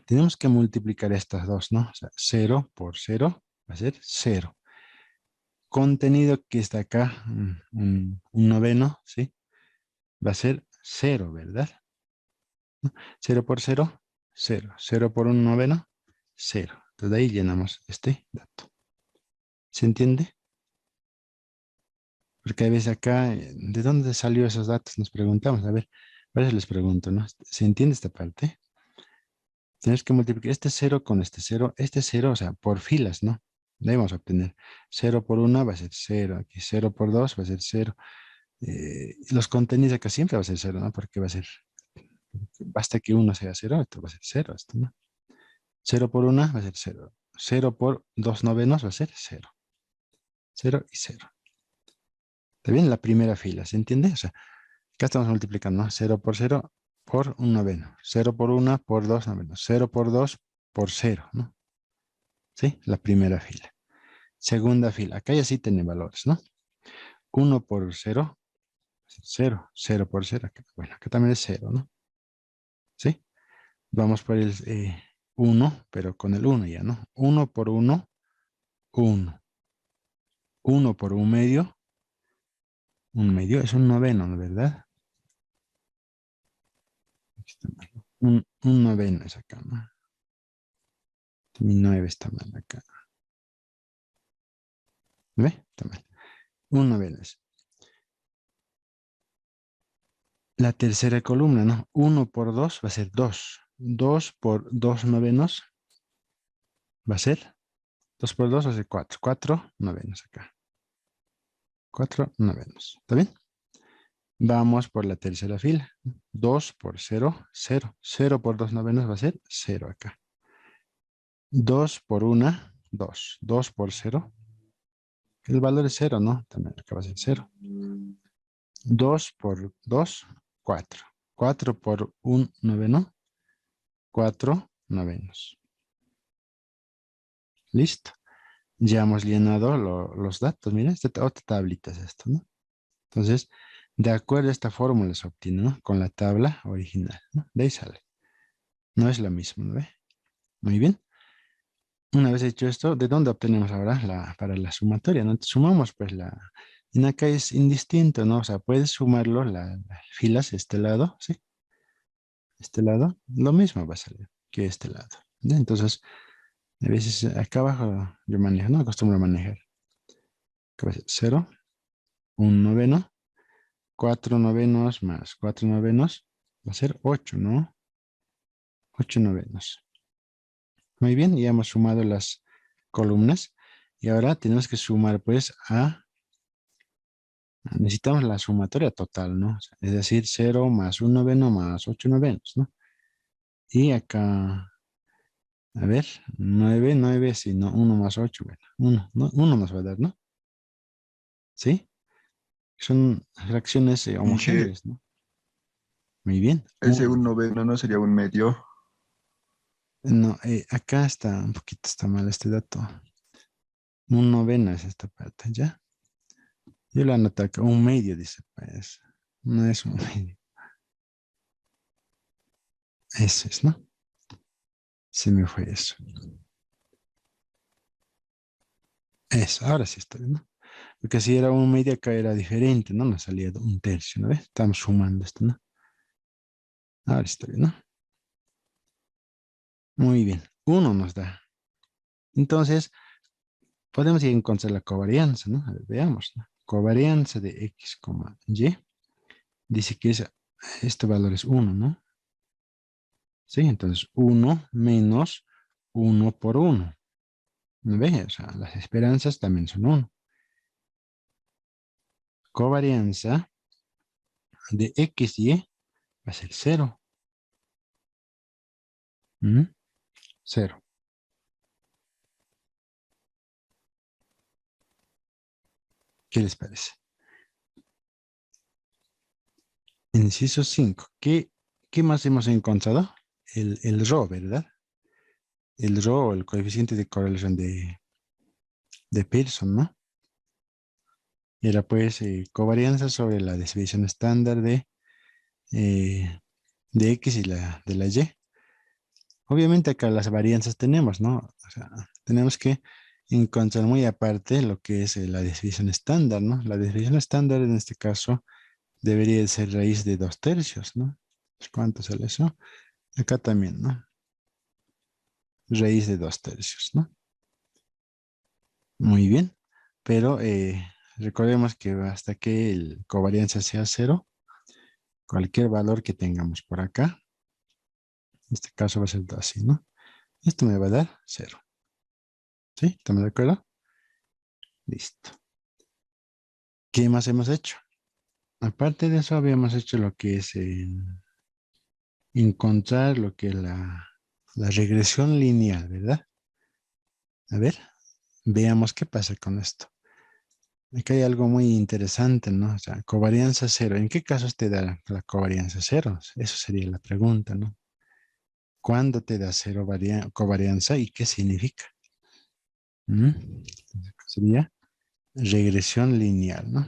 tenemos que multiplicar estas dos, ¿no? O sea, 0 por 0 va a ser 0. Contenido que está acá, un noveno, ¿sí? Va a ser 0, ¿verdad? 0 por 0, 0. 0 por un noveno, 0. Entonces de ahí llenamos este dato. ¿Se entiende? Porque a veces acá, ¿de dónde salió esos datos? Nos preguntamos. A ver, a veces les pregunto, ¿no? ¿Se entiende esta parte? Tienes que multiplicar este 0 con este 0, o sea, por filas, ¿no? Debemos obtener 0 por 1 va a ser 0, aquí 0 por 2 va a ser 0. Los contenidos acá siempre va a ser 0, ¿no? Porque va a ser, basta que uno sea 0, esto va a ser 0, esto, ¿no? 0 por 1 va a ser 0. 0 por 2 novenos va a ser 0. 0 y 0. ¿Está bien? La primera fila, ¿se entiende? O sea, acá estamos multiplicando, ¿no? 0 por 0 por un noveno. 0 por 1 por 2 novenos. 0 por 2 por 0, ¿no? ¿Sí? La primera fila. Segunda fila. Acá ya sí tiene valores, ¿no? 1 por 0, 0. 0 por 0. Bueno, acá también es 0, ¿no? ¿Sí? Vamos por el 1, pero con el 1 ya, ¿no? 1 por 1, 1. 1 por un medio es un noveno, ¿no? ¿Verdad? Aquí está mal. Un noveno es acá, ¿no? Mi 9 está mal acá. ¿Ve? Está mal. Un noveno es. La tercera columna, ¿no? 1 por 2 va a ser 2. 2 por 2 novenos va a ser 2 por 2 va a ser 4. 4 novenos acá. 4 novenos. ¿Está bien? Vamos por la tercera fila. 2 por 0, 0. 0 por 2 novenos va a ser 0 acá. 2 por 1, 2. 2 por 0. El valor es 0, ¿no? También acá va a ser 0. 2 por 2, 4. 4 por 1 noveno, 4 novenos. Listo. Ya hemos llenado los datos. Mira, otra tablita es esto, ¿no? Entonces, de acuerdo a esta fórmula se obtiene, ¿no? Con la tabla original, ¿no? De ahí sale. No es lo mismo, ¿no ve? Muy bien. Una vez hecho esto, ¿de dónde obtenemos ahora para la sumatoria? ¿No? Sumamos, pues, en acá es indistinto, ¿no? O sea, puedes sumarlo, las filas, este lado, ¿sí? Este lado, lo mismo va a salir que este lado. ¿Ya? Entonces, a veces acá abajo yo manejo, no acostumbro a manejar. Acá va a ser 0, un noveno, 4 novenos más 4 novenos, va a ser 8, ¿no? 8 novenos. Muy bien, ya hemos sumado las columnas y ahora tenemos que sumar pues necesitamos la sumatoria total, ¿no? O sea, es decir, 0 más un noveno más 8 novenos, ¿no? Y acá, a ver, 9, 9, sí, no, 1 más 8, bueno, 1, ¿no? 1 nos va a dar, ¿no? ¿Sí? Son fracciones Sí, homogéneas, ¿no? Muy bien, ese 1. un noveno no sería un medio. No, acá está, un poquito está mal este dato. Un noveno es esta parte, ¿ya? Yo lo anoto acá, un medio, dice, pues. No es un medio. Eso es, ¿no? Se me fue eso. Eso, ahora sí está bien, ¿no? Porque si era un medio acá era diferente, ¿no? Nos salía un tercio, ¿no ves? Estamos sumando esto, ¿no? Ahora está bien, ¿no? Muy bien. Uno nos da. Entonces, podemos ir a encontrar la covarianza, ¿no? A ver, veamos, ¿no? Covarianza de X, Y. Dice que este valor es 1, ¿no? Sí, entonces 1 menos 1 por 1. ¿No ves? O sea, las esperanzas también son 1. Covarianza de XY va a ser 0. 0. ¿Qué les parece? Inciso 5. ¿Qué más hemos encontrado? El ρ, ¿verdad? El ρ, el coeficiente de correlación de Pearson, ¿no? era pues covarianza sobre la desviación estándar eh, de X y de la Y. Obviamente acá las varianzas tenemos, ¿no? O sea, tenemos que encontrar muy aparte lo que es la desviación estándar, ¿no? La desviación estándar en este caso debería de ser raíz de 2/3, ¿no? ¿Cuánto sale eso? Acá también, ¿no? Raíz de 2/3, ¿no? Muy bien, pero recordemos que hasta que el covarianza sea cero, cualquier valor que tengamos por acá, en este caso va a ser así, ¿no? Esto me va a dar cero. ¿Sí? ¿Estamos de acuerdo? Listo. ¿Qué más hemos hecho? Aparte de eso, habíamos hecho lo que es encontrar lo que es la regresión lineal, ¿verdad? A ver, veamos qué pasa con esto. Aquí hay algo muy interesante, ¿no? O sea, covarianza cero. ¿En qué casos te da la covarianza cero? Eso sería la pregunta, ¿no? ¿Cuándo te da cero covarianza y qué significa? ¿Mm? Sería regresión lineal, ¿no?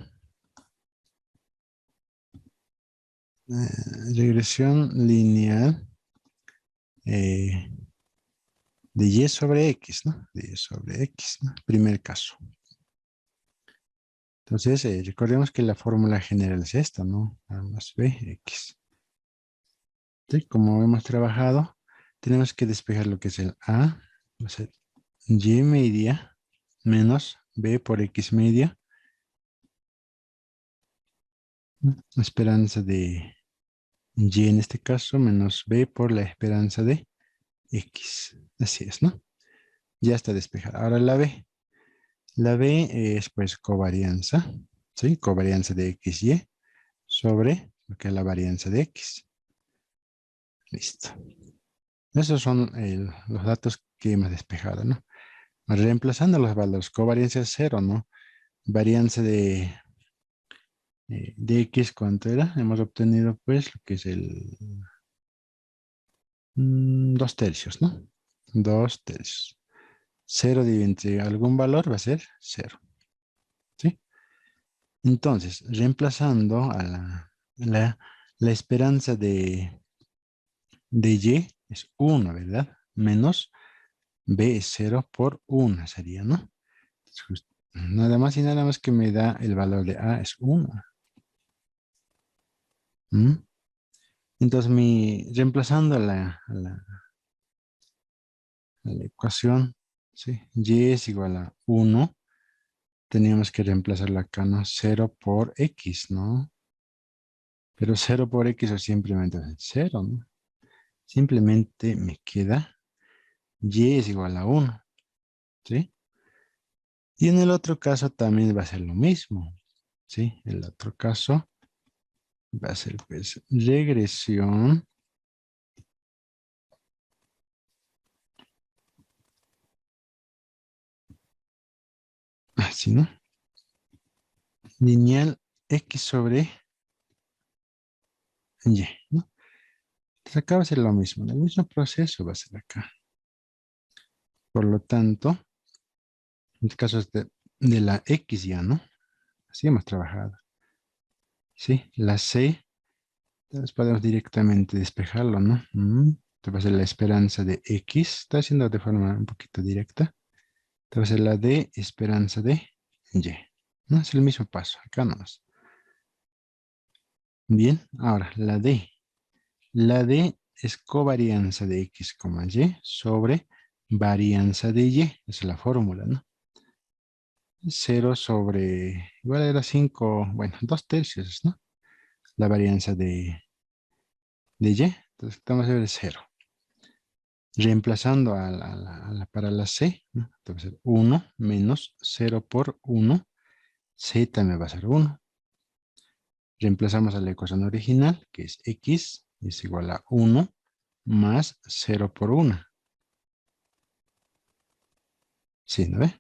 Regresión lineal eh, de y sobre x, ¿no? De y sobre x, ¿no? Primer caso. Entonces, recordemos que la fórmula general es esta, ¿no? A más b, x. ¿Sí? Como hemos trabajado, tenemos que despejar lo que es el a, va a ser y media menos b por x media, ¿no? Esperanza de y en este caso menos b por la esperanza de x. Así es, ¿no? Ya está despejada. Ahora la b. La b es pues covarianza, ¿sí? Covarianza de x y sobre lo que es la varianza de x. Listo. Esos son los datos que hemos despejado, ¿no? Reemplazando los valores, covarianza cero, ¿no? Varianza de x, ¿cuánto era? Hemos obtenido pues lo que es el 2/3, ¿no? 2/3. Cero dividido entre algún valor va a ser cero, ¿sí? Entonces, reemplazando a la esperanza de y es 1, ¿verdad? Menos b es 0 por 1 sería, ¿no? Nada más y nada más que me da el valor de a es 1. ¿Mm? Entonces, reemplazando a la ecuación, ¿sí? Y es igual a 1. Teníamos que reemplazarla acá, ¿no? 0 por x, ¿no? Pero 0 por x o simplemente 0, ¿no? Simplemente me queda y es igual a 1, ¿sí? Y en el otro caso también va a ser lo mismo, ¿sí? El otro caso va a ser pues regresión. Así, ¿no? Lineal x sobre y, ¿no? Entonces acá va a ser lo mismo. El mismo proceso va a ser acá. Por lo tanto, en este caso es de la x ya, ¿no? Así hemos trabajado. ¿Sí? La c, entonces podemos directamente despejarlo, ¿no? Entonces va a ser la esperanza de x. Está haciendo de forma un poquito directa. Entonces la d esperanza de y. ¿No? Es el mismo paso. Acá nomás. Bien, ahora la d. La D es covarianza de X, Y sobre varianza de Y. Esa es la fórmula, ¿no? 0 sobre, igual era 5, bueno, 2/3, ¿no? La varianza de Y. Entonces, vamos a ver 0. Reemplazando para la C, ¿no? Entonces, 1 menos 0 por 1. C también va a ser 1. Reemplazamos a la ecuación original, que es X es igual a 1 más 0 por 1. ¿Sí, no ve?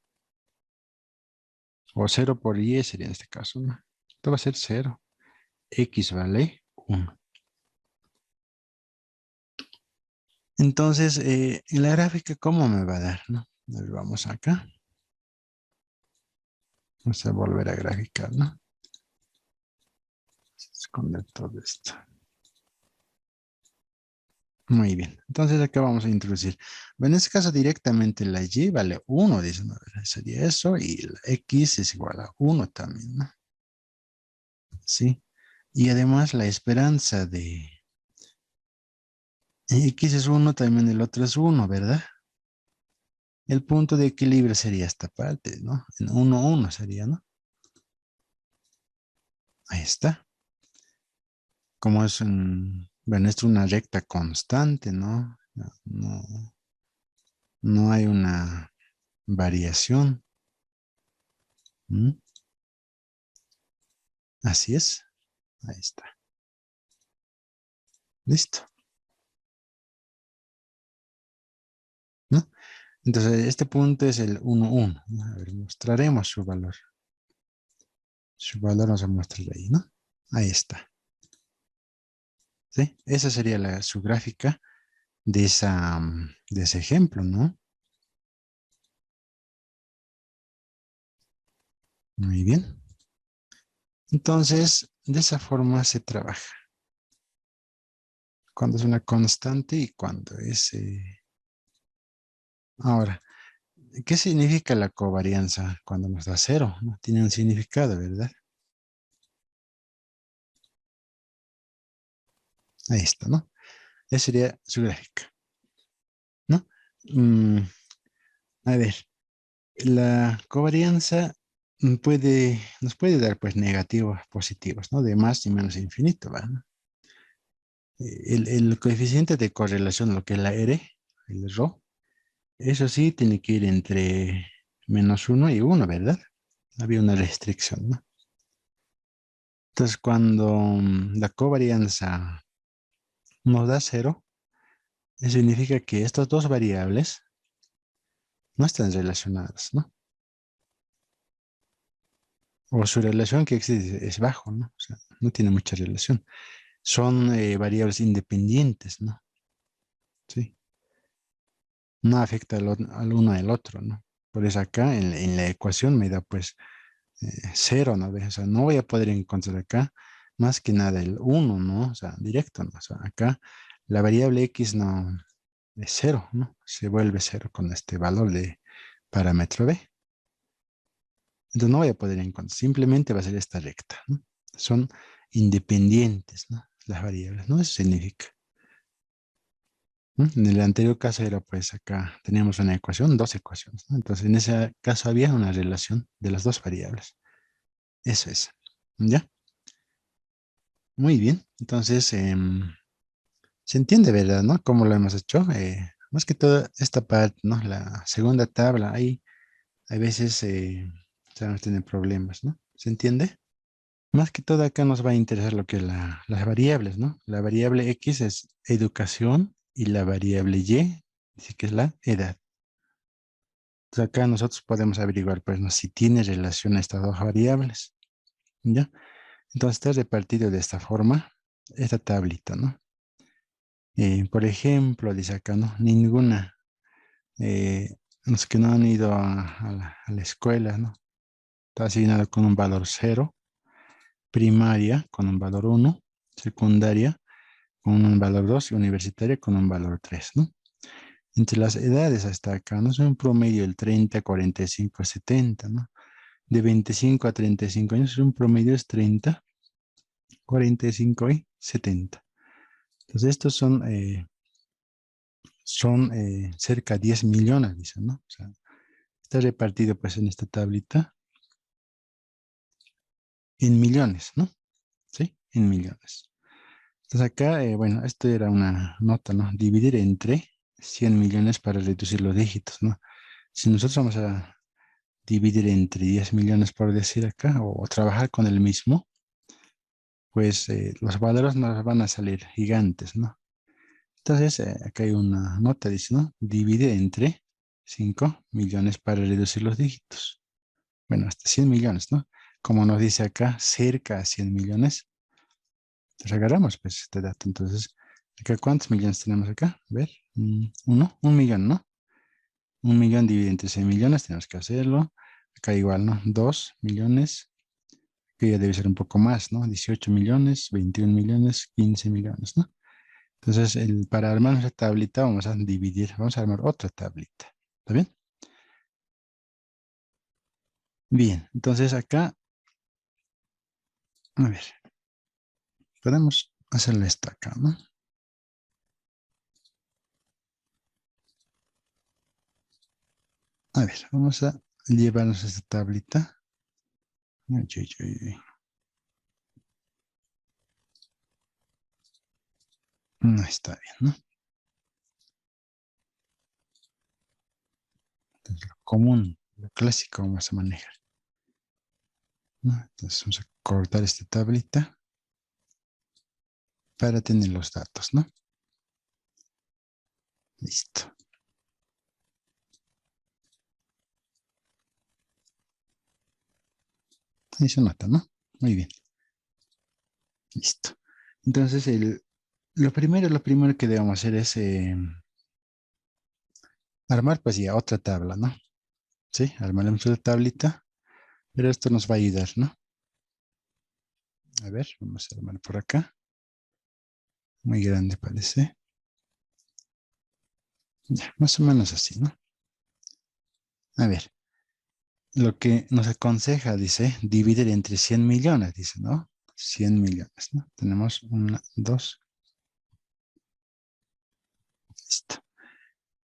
O 0 por y sería en este caso, ¿no? Esto va a ser 0. X vale 1. Entonces, en la gráfica, ¿cómo me va a dar, no? A ver, vamos acá. Vamos a volver a graficar, ¿no? Esconder todo esto. Muy bien. Entonces acá vamos a introducir. Bueno, en este caso directamente la y vale 1, dice, ¿no? Sería eso, y la x es igual a 1 también, ¿no? Sí. Y además la esperanza de x es 1, también el otro es 1, ¿verdad? El punto de equilibrio sería esta parte, ¿no? En 1, 1 sería, ¿no? Ahí está. Como es bueno, esto es una recta constante, ¿no? No hay una variación. ¿Mm? Así es. Ahí está. Listo. ¿No? Entonces, este punto es el 1, 1. A ver, mostraremos su valor. Su valor nos va a mostrar ahí, ¿no? Ahí está. ¿Sí? Esa sería su gráfica de ese ejemplo, ¿no? Muy bien. Entonces, de esa forma se trabaja. Cuando es una constante y cuando es... Ahora, ¿qué significa la covarianza cuando nos da cero? No tiene un significado, ¿verdad? Ahí está, ¿no? Esa sería su gráfica, ¿no? Mm, a ver, la covarianza nos puede dar pues negativos, positivos, ¿no? De más y menos infinito, ¿va? ¿No? El coeficiente de correlación, lo que es la R, el ρ, eso sí tiene que ir entre -1 y 1, ¿verdad? Había una restricción, ¿no? Entonces, cuando la covarianza nos da cero, eso significa que estas dos variables no están relacionadas, ¿no? O su relación que existe es bajo, ¿no? O sea, no tiene mucha relación. Son variables independientes, ¿no? Sí. No afecta al uno al otro, ¿no? Por eso acá en la ecuación me da pues cero, ¿no? O sea, no voy a poder encontrar acá más que nada el uno, ¿no? O sea, directo, ¿no? O sea, acá la variable x no es cero, ¿no? Se vuelve cero con este valor de parámetro b. Entonces no voy a poder encontrar, simplemente va a ser esta recta, ¿no? Son independientes, ¿no? Las variables, ¿no? Eso significa. ¿No? En el anterior caso era pues acá teníamos una ecuación, dos ecuaciones, ¿no? Entonces en ese caso había una relación de las dos variables. Eso es. ¿Ya? Muy bien. Entonces, se entiende, ¿verdad? ¿No? ¿Cómo lo hemos hecho? Más que todo esta parte, ¿no? La segunda tabla, ahí a veces se nos tienen problemas, ¿no? ¿Se entiende? Más que todo acá nos va a interesar lo que es las variables, ¿no? La variable X es educación y la variable Y dice que es la edad. Entonces acá nosotros podemos averiguar, pues, ¿no? Si tiene relación a estas dos variables, ¿ya? Entonces está repartido de esta forma, esta tablita, ¿no? Por ejemplo, dice acá, ¿no? Ninguna. Los que no han ido a la escuela, ¿no? Está asignado con un valor 0. Primaria con un valor 1. Secundaria con un valor 2 y universitaria con un valor 3, ¿no? Entre las edades hasta acá, ¿no? Es un promedio del 30, 45, 70, ¿no? De 25 a 35 años, un promedio es 30, 45 y 70. Entonces, estos son cerca de 10 millones, dicen, ¿no? O sea, está repartido pues en esta tablita en millones, ¿no? ¿Sí? En millones. Entonces acá, bueno, esto era una nota, ¿no? Dividir entre 100 millones para reducir los dígitos, ¿no? Si nosotros vamos a dividir entre 10 millones, por decir acá, o trabajar con el mismo, pues los valores nos van a salir gigantes, ¿no? Entonces, acá hay una nota, dice, ¿no? Divide entre 5 millones para reducir los dígitos. Bueno, hasta 100 millones, ¿no? Como nos dice acá, cerca a 100 millones. Entonces agarramos pues este dato. Entonces, acá, ¿cuántos millones tenemos acá? A ver, un millón, ¿no? Un millón dividido entre 100 millones, tenemos que hacerlo. Acá igual, ¿no? 2 millones, que ya debe ser un poco más, ¿no? 18 millones, 21 millones, 15 millones, ¿no? Entonces, para armar nuestra tablita vamos a dividir, vamos a armar otra tablita. ¿Está bien? Bien, entonces acá, a ver, podemos hacerle esto acá, ¿no? A ver, vamos a llevarnos esta tablita. Uy, uy, uy, uy. No está bien, ¿no? Entonces, lo común, lo clásico vamos a manejar, ¿no? Entonces vamos a cortar esta tablita para tener los datos, ¿no? Listo. Ahí se nota, ¿no? Muy bien. Listo. Entonces, lo primero que debemos hacer es armar, pues ya, otra tabla, ¿no? Sí, armaremos otra tablita, pero esto nos va a ayudar, ¿no? A ver, vamos a armar por acá. Muy grande parece. Ya, más o menos así, ¿no? A ver, lo que nos aconseja, dice, dividir entre 100 millones, dice, ¿no? 100 millones, ¿no? Tenemos una, dos, listo.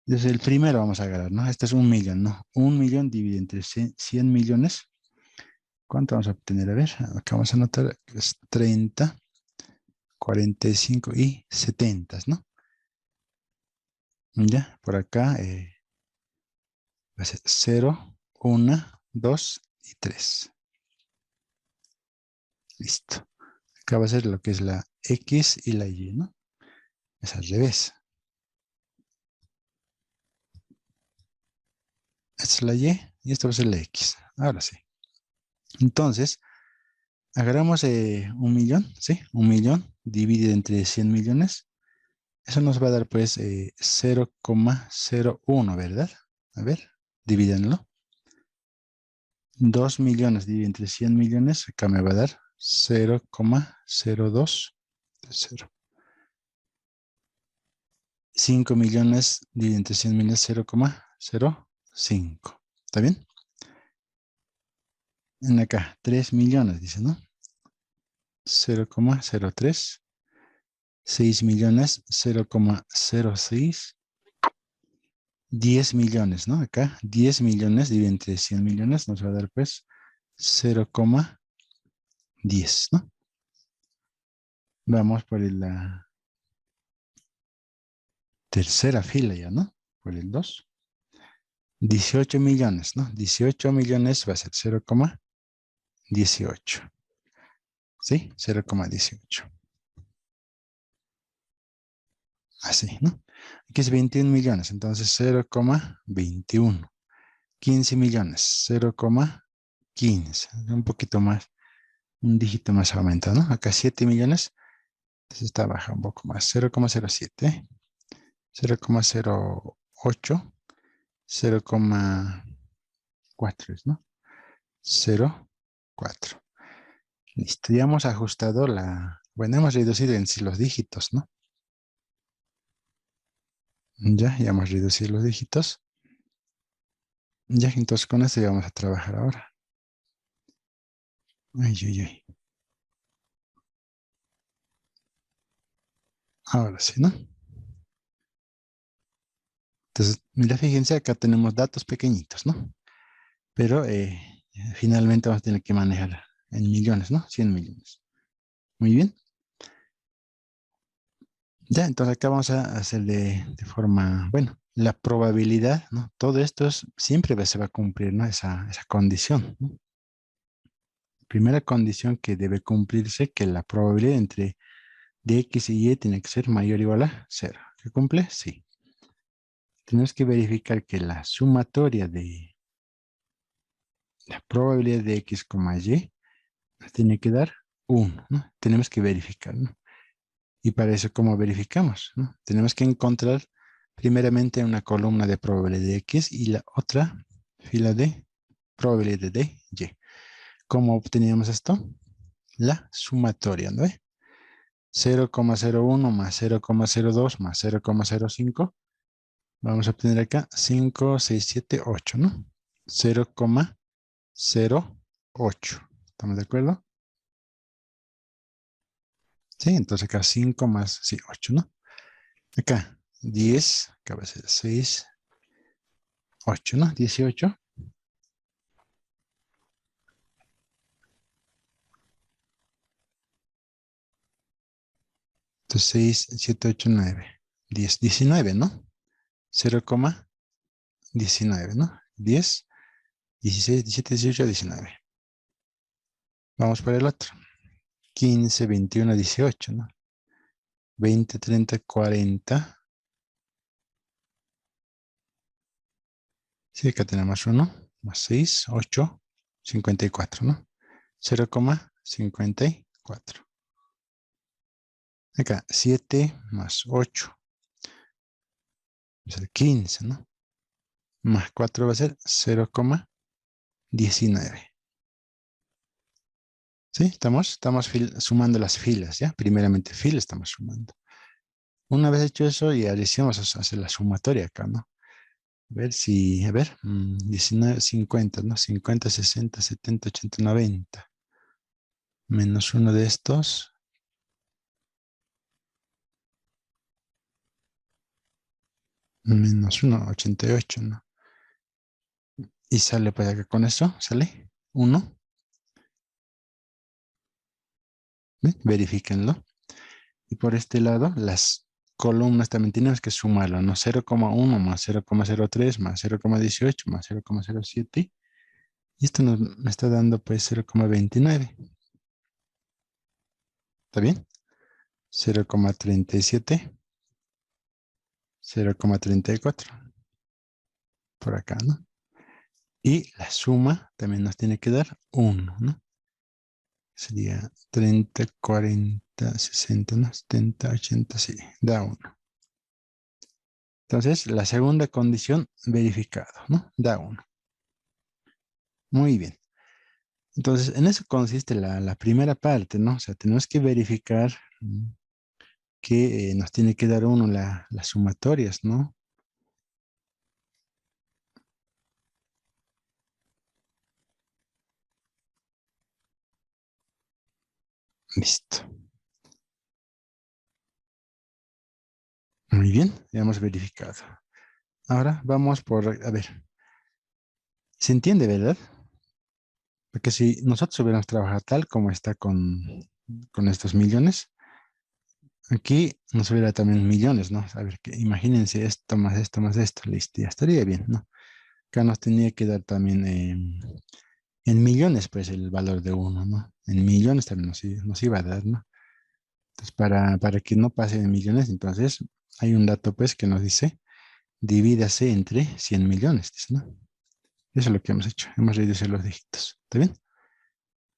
Desde el primero vamos a agarrar, ¿no? Este es 1 millón, ¿no? 1 millón dividido entre 100 millones. ¿Cuánto vamos a obtener? A ver, acá vamos a anotar que es 30, 45 y 70, ¿no? Ya, por acá va a ser 0, 1, 2 y 3. Listo. Acá va a ser lo que es la X y la Y, ¿no? Es al revés. Esta es la Y y esta va a ser la X. Ahora sí. Entonces, agarramos 1 millón, ¿sí? 1 millón dividido entre 100 millones. Eso nos va a dar pues 0,01, ¿verdad? A ver, divídanlo. 2 millones dividido entre 100 millones, acá me va a dar 0,02. 0. 5 millones dividido entre 100 millones, 0,05. ¿Está bien? En acá, 3 millones, dice, ¿no? 0,03. 6 millones, 0,06. 10 millones, ¿no? Acá, 10 millones dividido entre 100 millones nos va a dar pues 0,10, ¿no? Vamos por la tercera fila ya, ¿no? Por el 2. 18 millones, ¿no? 18 millones va a ser 0,18. ¿Sí? 0,18. Así, ¿no? Aquí es 21 millones, entonces 0,21. 15 millones, 0,15. Un poquito más, un dígito más aumenta, ¿no? Acá 7 millones, entonces está baja un poco más, 0,07. 0,08. 0,4, ¿no? 0,4. Listo, ya hemos ajustado bueno, hemos reducido en sí los dígitos, ¿no? Ya hemos reducido los dígitos. Ya, entonces con esto ya vamos a trabajar ahora. Ay, ay, ay. Ahora sí, ¿no? Entonces, mira, fíjense, acá tenemos datos pequeñitos, ¿no? Pero finalmente vamos a tener que manejar en millones, ¿no? 100 millones. Muy bien. Ya, entonces acá vamos a hacer de forma, bueno, la probabilidad, ¿no? Todo esto siempre se va a cumplir, ¿no? Esa condición, ¿no? Primera condición que debe cumplirse, que la probabilidad entre de X y Y tiene que ser mayor o igual a 0. ¿Se cumple? Sí. Tenemos que verificar que la sumatoria de la probabilidad de X, Y nos tiene que dar 1, ¿no? Tenemos que verificar, ¿no? Y para eso, ¿cómo verificamos, no? Tenemos que encontrar primeramente una columna de probabilidad de X y la otra fila de probabilidad de Y. ¿Cómo obteníamos esto? La sumatoria, ¿no? 0,01 más 0,02 más 0,05. Vamos a obtener acá 5, 6, 7, 8, ¿no? 0,08. ¿Estamos de acuerdo? Sí, entonces acá 5 más, sí, 8, ¿no? Acá 10, acá va a ser 6, 8, ¿no? 18. Entonces 6, 7, 8, 9, 10, 19, ¿no? 0,19, ¿no? 10, 16, 17, 18, 19. Vamos por el otro. 15, 21, 18, ¿no? 20, 30, 40. Sí, acá tenemos 1, más 6, 8, 54, ¿no? 0,54. Acá 7 más 8, va a ser 15, ¿no? Más 4 va a ser 0,19. ¿Sí? Estamos sumando las filas, ¿ya? Primeramente fila estamos sumando. Una vez hecho eso, ya decíamos hacer la sumatoria acá, ¿no? A ver, 19, 50, ¿no? 50, 60, 70, 80, 90. Menos uno de estos, menos uno, 88, ¿no? Y sale pues acá con eso, sale 1. Verifíquenlo. Y por este lado, las columnas también tenemos que sumarlo, ¿no? 0,1 más 0,03 más 0,18 más 0,07. Y esto me está dando pues 0,29. ¿Está bien? 0,37, 0,34. Por acá, ¿no? Y la suma también nos tiene que dar 1, ¿no? Sería 30, 40, 60, ¿no? 70, 80, sí, da 1. Entonces, la segunda condición, verificado, ¿no? Da 1. Muy bien. Entonces, en eso consiste la primera parte, ¿no? O sea, tenemos que verificar que nos tiene que dar 1 las sumatorias, ¿no? Listo. Muy bien, ya hemos verificado. Ahora vamos por, a ver, ¿se entiende, verdad? Porque si nosotros hubiéramos trabajado tal como está con estos millones, aquí nos hubiera también millones, ¿no? A ver, que imagínense esto más esto, listo, ya estaría bien, ¿no? Acá nos tenía que dar también en millones, pues, el valor de 1, ¿no? En millones también nos iba a dar, ¿no? Entonces, para que no pase en millones, entonces hay un dato, pues, que nos dice, divídase entre 100 millones, dice, ¿no? Eso es lo que hemos hecho, hemos reducido los dígitos, ¿está bien?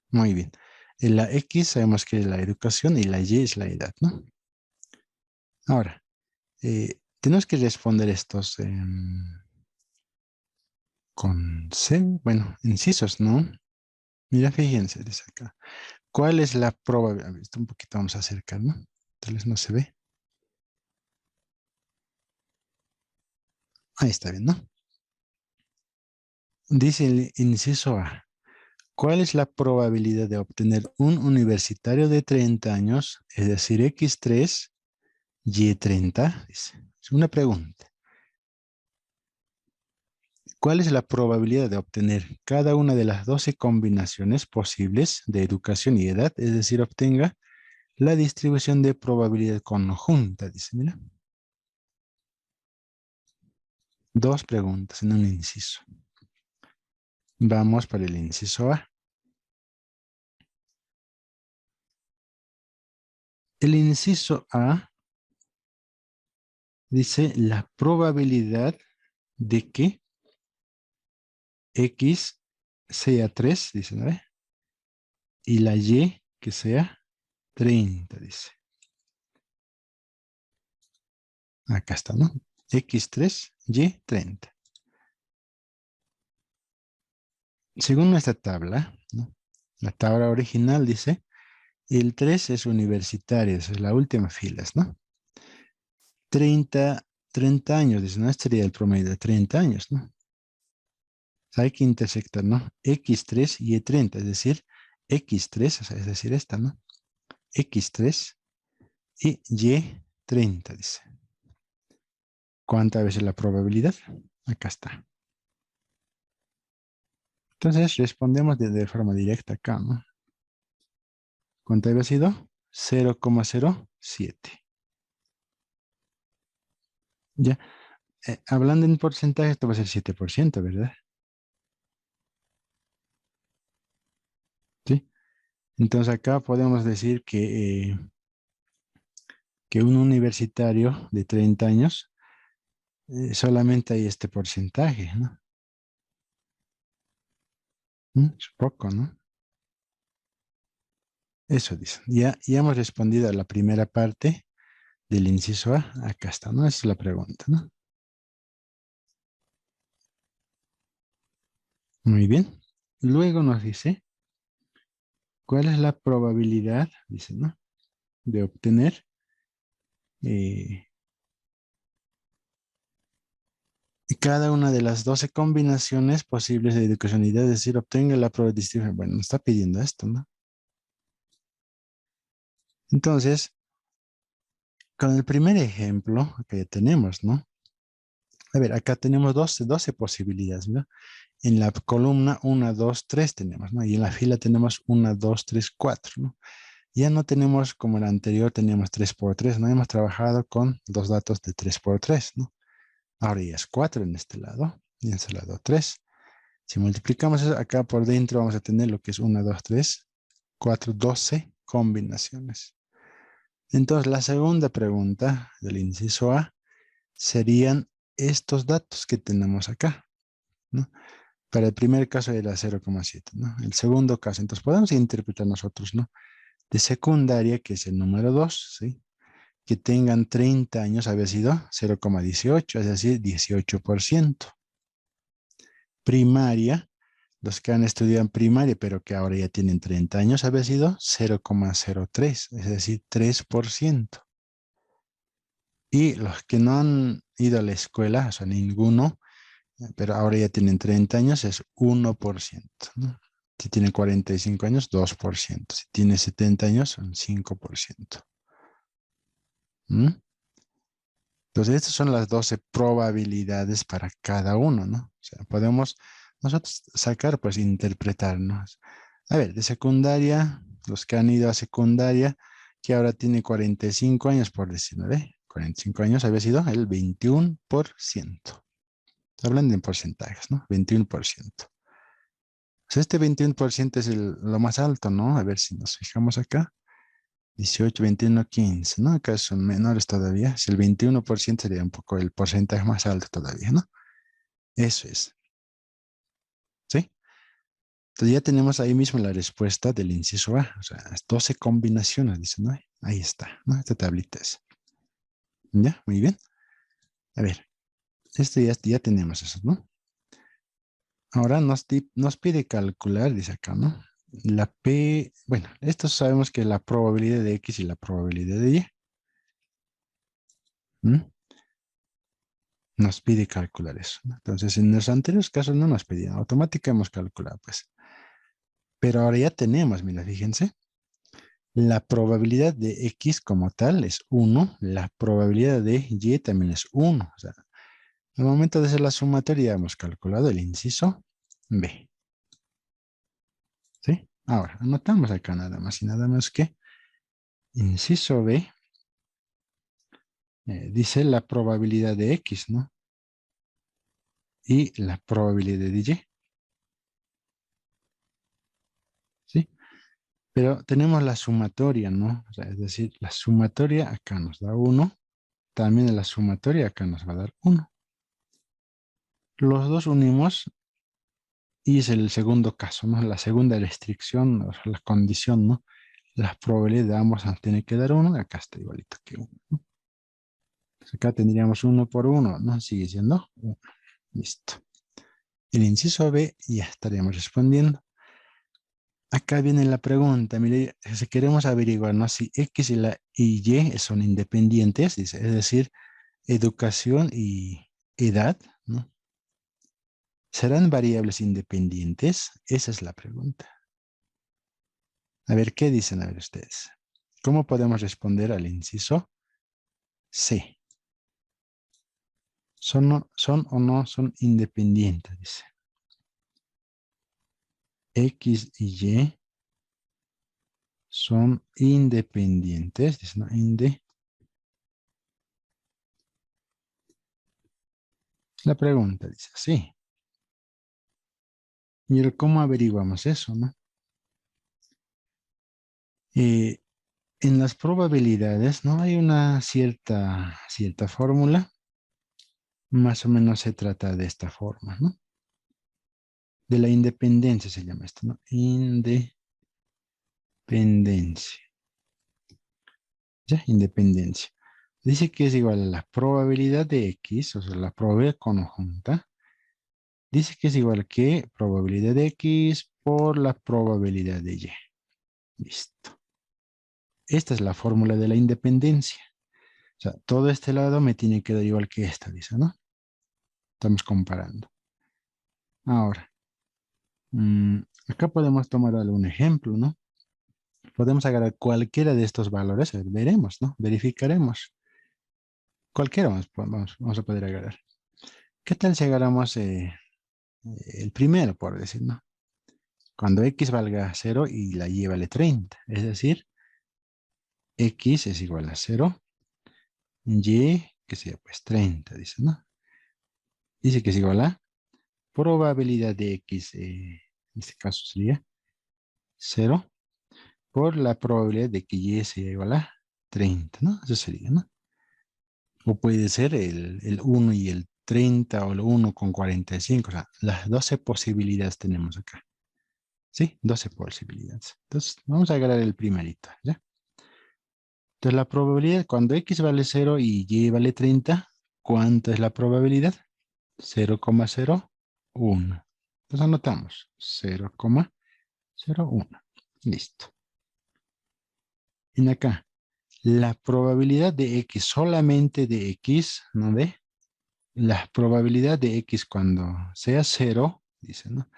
Muy bien. En la X sabemos que es la educación y la Y es la edad, ¿no? Ahora, tenemos que responder estos con C, bueno, incisos, ¿no? Mira, fíjense, dice acá. ¿Cuál es la probabilidad? Esto un poquito vamos a acercar, ¿no? Tal vez no se ve. Ahí está bien, ¿no? Dice el inciso A. ¿Cuál es la probabilidad de obtener un universitario de 30 años, es decir, X3, Y30? Dice. Es una pregunta. ¿Cuál es la probabilidad de obtener cada una de las 12 combinaciones posibles de educación y edad? Es decir, obtenga la distribución de probabilidad conjunta. Dice, mira. Dos preguntas en un inciso. Vamos para el inciso A. El inciso A dice la probabilidad de que X sea 3, dice, ¿no? Y la Y que sea 30, dice. Acá está, ¿no? X3, Y 30. según nuestra tabla, ¿no? La tabla original dice, el 3 es universitario, esa es la última fila, ¿no? 30 30 años, dice, no, este sería el promedio de 30 años, ¿no? Hay que intersectar, ¿no? X3 y Y30, es decir, X3, o sea, es decir, esta, ¿no? X3 y Y30, dice. ¿Cuántas veces la probabilidad? Acá está. Entonces respondemos de forma directa acá, ¿no? ¿Cuánto había sido? 0,07. Ya, hablando en porcentaje, esto va a ser 7%, ¿verdad? Sí. Entonces acá podemos decir que un universitario de 30 años solamente hay este porcentaje, ¿no? Es poco, ¿no? Eso dice. Ya hemos respondido a la primera parte del inciso A. Acá está, ¿no? Esa es la pregunta, ¿no? Muy bien. Luego nos dice, ¿cuál es la probabilidad, dice, ¿no? De obtener eh, cada una de las 12 combinaciones posibles de educacionalidad, es decir, obtenga la probabilidad distribución. Bueno, nos está pidiendo esto, ¿no? Entonces, con el primer ejemplo que tenemos, ¿no? A ver, acá tenemos 12 posibilidades, ¿no? En la columna 1, 2, 3 tenemos, ¿no? Y en la fila tenemos 1, 2, 3, 4, ¿no? Ya no tenemos, como el anterior, teníamos 3 por 3, ¿no? Hemos trabajado con los datos de 3 por 3, ¿no? Ahora ya es 4 en este lado y en este lado 3. Si multiplicamos eso, acá por dentro vamos a tener lo que es 1, 2, 3, 4, 12 combinaciones. Entonces, la segunda pregunta del inciso A serían estos datos que tenemos acá, ¿no? Para el primer caso era 0,7, ¿no? El segundo caso, entonces podemos interpretar nosotros, ¿no? De secundaria, que es el número 2, ¿sí? Que tengan 30 años había sido 0,18, es decir, 18%. Primaria, los que han estudiado en primaria, pero que ahora ya tienen 30 años, había sido 0,03, es decir, 3%. Y los que no han ido a la escuela, o sea, ninguno, pero ahora ya tienen 30 años, es 1%, ¿no? Si tiene 45 años, 2%. Si tiene 70 años, son 5%. ¿Mm? Entonces, estas son las 12 probabilidades para cada uno, ¿no? O sea, podemos nosotros sacar, pues, interpretarnos. A ver, de secundaria, los que han ido a secundaria, que ahora tiene 45 años, por decirlo, ¿eh? 45 años había sido el 21%. Hablan de porcentajes, ¿no? 21%. O sea, este 21% es lo más alto, ¿no? A ver si nos fijamos acá. 18, 21, 15, ¿no? Acá son menores todavía. Si el 21% sería un poco el porcentaje más alto todavía, ¿no? Eso es, ¿sí? Entonces ya tenemos ahí mismo la respuesta del inciso A. O sea, 12 combinaciones, dice, ¿no? Ahí está, ¿no? Esta tablita es. ¿Ya? Muy bien. A ver, esto ya tenemos eso, ¿no? Ahora nos pide calcular, dice acá, ¿no? La P, bueno, esto sabemos que es la probabilidad de X y la probabilidad de Y. ¿Mm? Nos pide calcular eso, ¿no? Entonces, en los anteriores casos no nos pedían, automática hemos calculado, pues. Pero ahora ya tenemos, mira, fíjense, la probabilidad de X como tal es 1, la probabilidad de Y también es 1. O sea, al momento de hacer la sumatoria hemos calculado el inciso B. ¿Sí? Ahora, anotamos acá nada más y nada más que inciso B dice la probabilidad de X, ¿no? Y la probabilidad de Y, ¿sí? Pero tenemos la sumatoria, ¿no? O sea, es decir, la sumatoria acá nos da 1, también la sumatoria acá nos va a dar 1. Los dos unimos y es el segundo caso, ¿no? La segunda restricción, o sea, la condición, ¿no? La probabilidad de ambos nos tiene que dar 1, acá está igualito que 1, ¿no? Entonces acá tendríamos 1 por 1, ¿no? Sigue siendo 1. Listo. el inciso B ya estaríamos respondiendo. Acá viene la pregunta, mire, si queremos averiguar, ¿no?, si X y Y son independientes, dice, es decir, educación y edad, ¿no? ¿Serán variables independientes? Esa es la pregunta. A ver, ¿qué dicen a ver ustedes? ¿Cómo podemos responder al inciso C? ¿Son o no son independientes? Dice. X y Y son independientes. Dice, ¿no? La pregunta dice así. Y el cómo averiguamos eso, ¿no? En las probabilidades, ¿no? Hay una cierta fórmula. Más o menos se trata de esta forma, ¿no? De la independencia se llama esto, ¿no? Independencia. ¿Ya? Independencia. Dice que es igual a la probabilidad de X, o sea, la probabilidad conjunta. Dice que es igual que probabilidad de X por la probabilidad de Y. Listo. Esta es la fórmula de la independencia. O sea, todo este lado me tiene que dar igual que esta, dice, ¿no? Estamos comparando. Ahora, acá podemos tomar algún ejemplo, ¿no? Podemos agarrar cualquiera de estos valores, veremos, ¿no? Verificaremos. Cualquiera vamos a poder agarrar. ¿Qué tal si agarramos el primero, por decir, ¿no? Cuando X valga 0 y la Y vale 30. Es decir, X es igual a 0, Y, que sea pues 30, dice, ¿no? Dice que es igual a probabilidad de X, en este caso sería 0, por la probabilidad de que Y sea igual a 30, ¿no? Eso sería, ¿no? O puede ser el 1 y el 30 o el 1 con 45. O sea, las 12 posibilidades tenemos acá. ¿Sí? 12 posibilidades. Entonces, vamos a agarrar el primerito, ¿ya? Entonces, la probabilidad, cuando X vale 0 y Y vale 30, ¿cuánto es la probabilidad? 0,01. Entonces, anotamos 0,01. Listo. Y acá, la probabilidad de X, solamente de X, ¿no ve? La probabilidad de X cuando sea 0, dice, ¿no?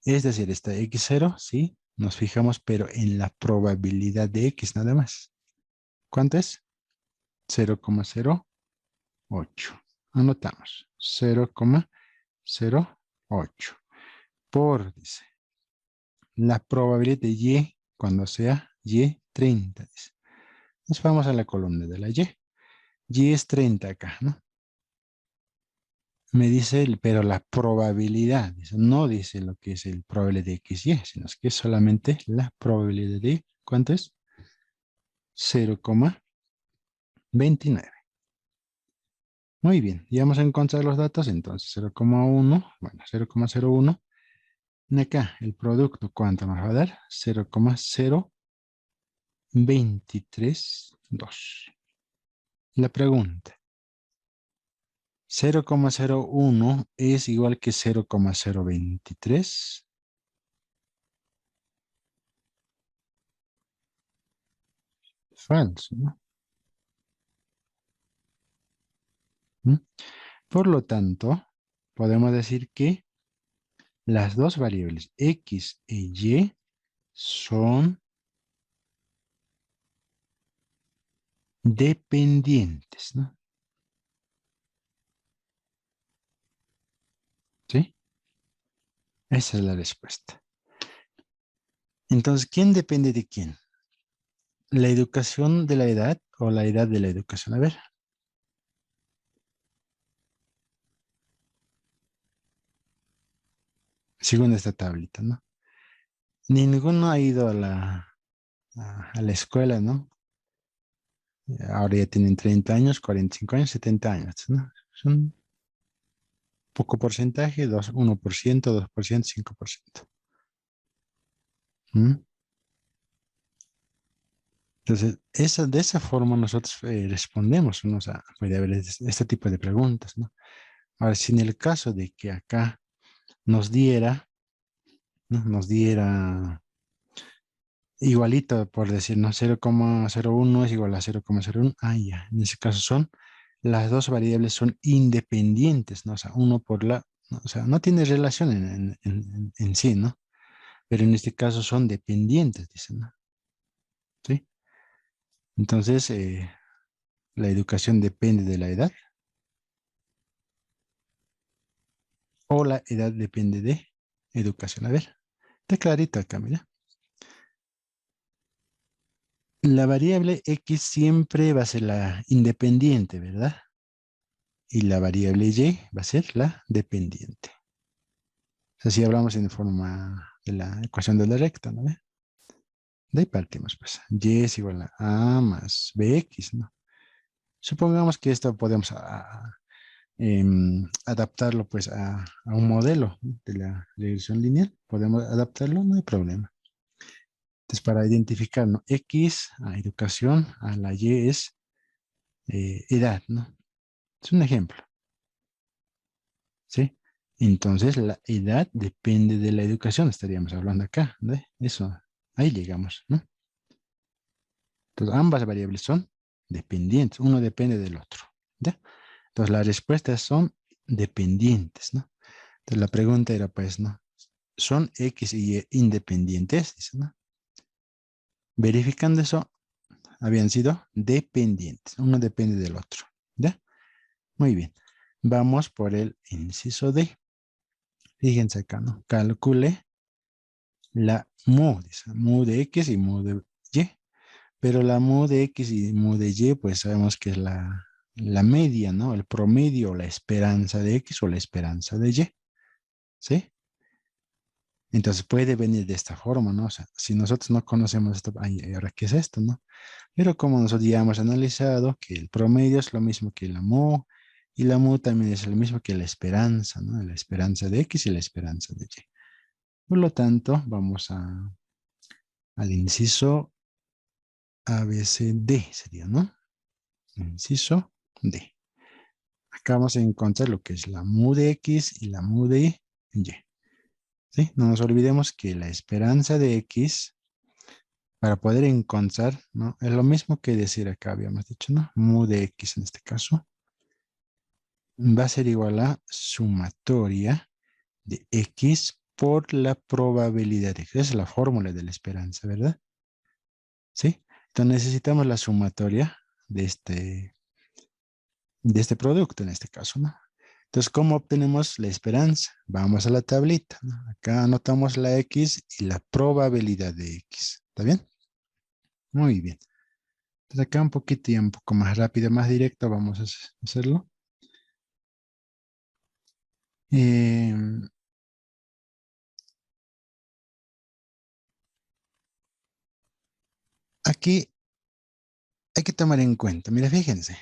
Es decir, está X0, ¿sí? Nos fijamos, pero en la probabilidad de X nada más. ¿Cuánto es? 0,08. Anotamos. 0,08. Por, dice, la probabilidad de Y cuando sea Y 30, dice. Nos vamos a la columna de la Y. Y es 30 acá, ¿no? Me dice, pero la probabilidad, no dice lo que es el probabilidad de XY, sino que es solamente la probabilidad de, ¿cuánto es? 0,29. Muy bien, ya vamos a encontrar los datos, entonces 0,1, bueno, 0,01. Y acá, el producto, ¿cuánto nos va a dar? 0,0232. La pregunta, 0,01 es igual que 0,023. Falso, ¿no? ¿Mm? Por lo tanto, podemos decir que las dos variables X e Y son dependientes, ¿no? ¿Sí? Esa es la respuesta. Entonces, ¿quién depende de quién? ¿La educación de la edad o la edad de la educación? A ver. Según esta tablita, ¿no? Ninguno ha ido a la escuela, ¿no? Ahora ya tienen 30 años, 45 años, 70 años, ¿no? Son poco porcentaje, 1%, 2%, 5%. ¿Mm? Entonces, de esa forma nosotros respondemos, ¿no? O sea, puede haber este tipo de preguntas, ¿no? Ahora, si en el caso de que acá nos diera, ¿no? Nos diera igualito, por decir, ¿no? 0,01 es igual a 0,01. Ah, ya. En ese caso las dos variables son independientes, ¿no? O sea, uno por la, ¿no? O sea, no tiene relación en sí, ¿no? Pero en este caso son dependientes, dicen, ¿no? ¿Sí? Entonces, la educación depende de la edad o la edad depende de educación. A ver, está clarito acá, mira. La variable X siempre va a ser la independiente, ¿verdad? Y la variable Y va a ser la dependiente. O sea, si hablamos en forma de la ecuación de la recta, ¿no? De ahí partimos, pues. Y es igual a A más BX, ¿no? Supongamos que esto podemos adaptarlo, pues, a un modelo, ¿no? De la regresión lineal. Podemos adaptarlo, no hay problema. Entonces, para identificar, ¿no? X a educación, a la Y es edad, ¿no? Es un ejemplo, ¿sí? Entonces, la edad depende de la educación, estaríamos hablando acá, ¿de? Eso, ahí llegamos, ¿no? Entonces, ambas variables son dependientes, uno depende del otro, ¿ya? Entonces, las respuestas son dependientes, ¿no? Entonces, la pregunta era, pues, ¿no? ¿Son X y Y independientes? Dice, ¿no? Verificando eso, habían sido dependientes, uno depende del otro, ¿ya? Muy bien, vamos por el inciso D. Fíjense acá, ¿no? Calcule la mu, dice, mu de X y mu de Y. Pero la mu de X y mu de Y, pues sabemos que es la media, ¿no? El promedio, la esperanza de X o la esperanza de Y, ¿sí? Entonces puede venir de esta forma, ¿no? O sea, si nosotros no conocemos esto, ay, ahora, ¿qué es esto, no? Pero como nosotros ya hemos analizado que el promedio es lo mismo que la mu, y la mu también es lo mismo que la esperanza, ¿no? La esperanza de X y la esperanza de Y. Por lo tanto, vamos al inciso A, B, C, D sería, ¿no? Inciso D. Acá vamos a encontrar lo que es la mu de X y la mu de Y. ¿Sí? No nos olvidemos que la esperanza de X, para poder encontrar, ¿no? Es lo mismo que decir acá, habíamos dicho, ¿no? Mu de X en este caso va a ser igual a sumatoria de X por la probabilidad de X. Esa es la fórmula de la esperanza, ¿verdad? ¿Sí? Entonces necesitamos la sumatoria de este producto en este caso, ¿no? Entonces, ¿cómo obtenemos la esperanza? Vamos a la tablita, ¿no? Acá anotamos la X y la probabilidad de X. ¿Está bien? Muy bien. Entonces acá un poquito y un poco más rápido, más directo, vamos a hacerlo. Eh, Aquí hay que tomar en cuenta, mira, fíjense,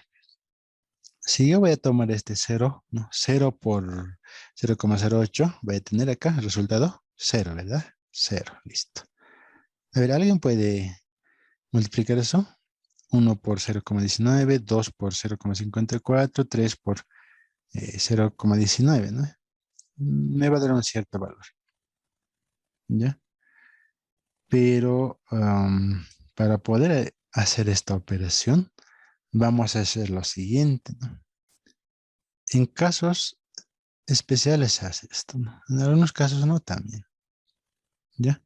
si yo voy a tomar este cero, ¿no? 0 por 0,08, voy a tener acá el resultado 0, ¿verdad? 0, listo. A ver, ¿alguien puede multiplicar eso? 1 por 0,19, 2 por 0,54, 3 por 0,19, ¿no? Me va a dar un cierto valor, ¿ya? Pero para poder hacer esta operación, vamos a hacer lo siguiente, ¿no? En casos especiales se hace esto, ¿no? En algunos casos no también, ¿ya?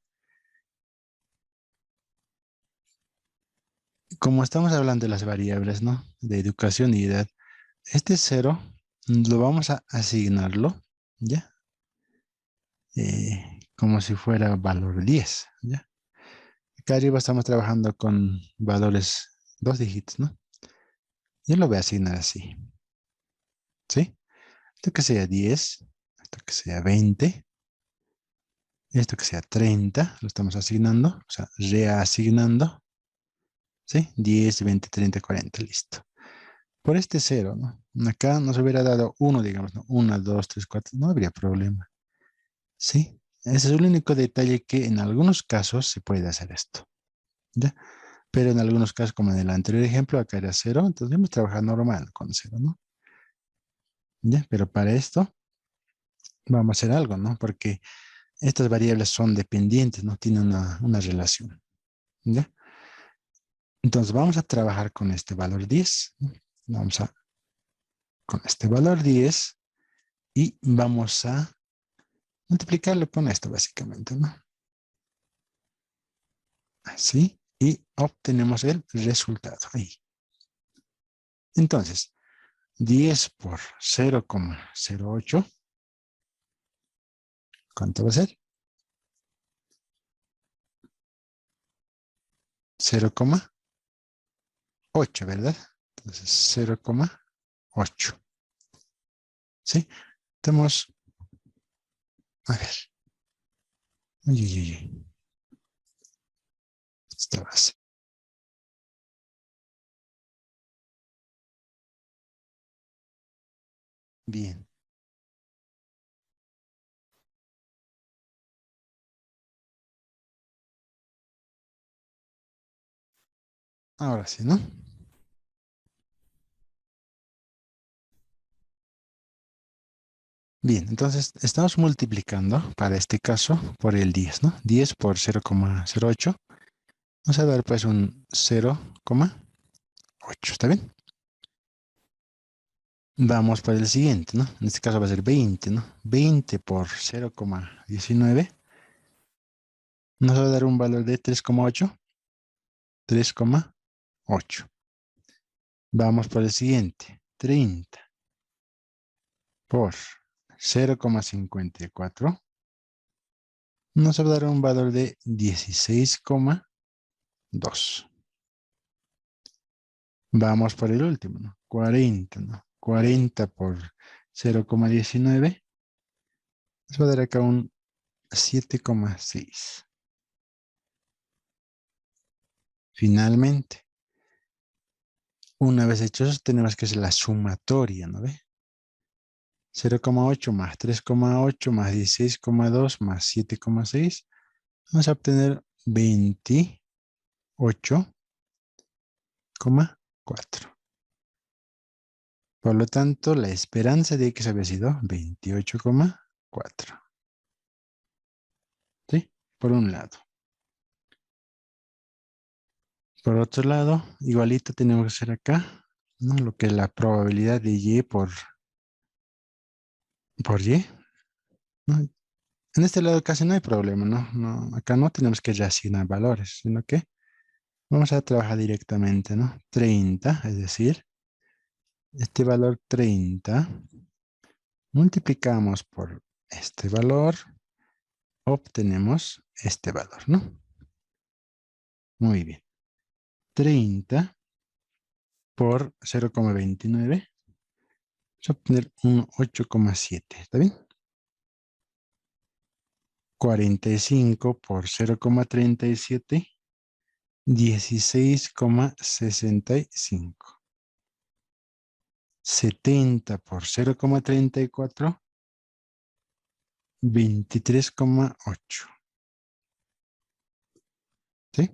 Como estamos hablando de las variables, ¿no? De educación y edad, este cero lo vamos a asignarlo, ¿ya? Como si fuera valor 10, ¿ya? Acá arriba estamos trabajando con valores dos dígitos, ¿no? Yo lo voy a asignar así, ¿sí? Esto que sea 10, esto que sea 20, esto que sea 30, lo estamos asignando, o sea, reasignando, ¿sí? 10, 20, 30, 40, listo. Por este cero, ¿no? Acá nos hubiera dado 1, digamos, ¿no? 1, 2, 3, 4, no habría problema, ¿sí? Ese es el único detalle que en algunos casos se puede hacer esto, ¿ya? Pero en algunos casos, como en el anterior ejemplo, acá era cero, entonces hemos trabajado normal con cero, ¿no? ¿Ya? Pero para esto vamos a hacer algo, ¿no? Porque estas variables son dependientes, no tienen una relación, ¿ya? Entonces vamos a trabajar con este valor 10, ¿no? Vamos a, con este valor 10 y vamos a multiplicarlo con esto básicamente, ¿no? Así, y obtenemos el resultado ahí. Entonces, 10 por 0,08, ¿cuánto va a ser? 0,8, ¿verdad? Entonces, 0,8. ¿Sí? Tenemos, a ver, uy, uy, uy, uy, esta base. Bien, ahora sí, ¿no? Bien, entonces estamos multiplicando para este caso por el 10, ¿no? 10 por 0,08. Vamos a dar pues un 0,8, ¿está bien? Vamos para el siguiente, ¿no? En este caso va a ser 20, ¿no? 20 por 0,19 nos va a dar un valor de 3,8. 3,8. Vamos por el siguiente. 30 por 0,54 nos va a dar un valor de 16,2. Vamos por el último, ¿no? 40, ¿no? 40 por 0,19 nos va a dar acá un 7,6. Finalmente, una vez hecho eso, tenemos que hacer la sumatoria, ¿no ve? 0,8 más 3,8 más 16,2 más 7,6. Vamos a obtener 28,4. Por lo tanto, la esperanza de X había sido 28,4. ¿Sí? Por un lado. Por otro lado, igualito tenemos que hacer acá, ¿no? Lo que es la probabilidad de Y por Y, ¿no? En este lado casi no hay problema, ¿no? Acá no tenemos que reasignar valores, sino que vamos a trabajar directamente, ¿no? 30, es decir, este valor 30 multiplicamos por este valor, obtenemos este valor, ¿no? Muy bien. 30 por 0,29 vamos a obtener un 8,7, ¿está bien? 45 por 0,37, 16,65. 70 por 0,34, 23,8. ¿Sí?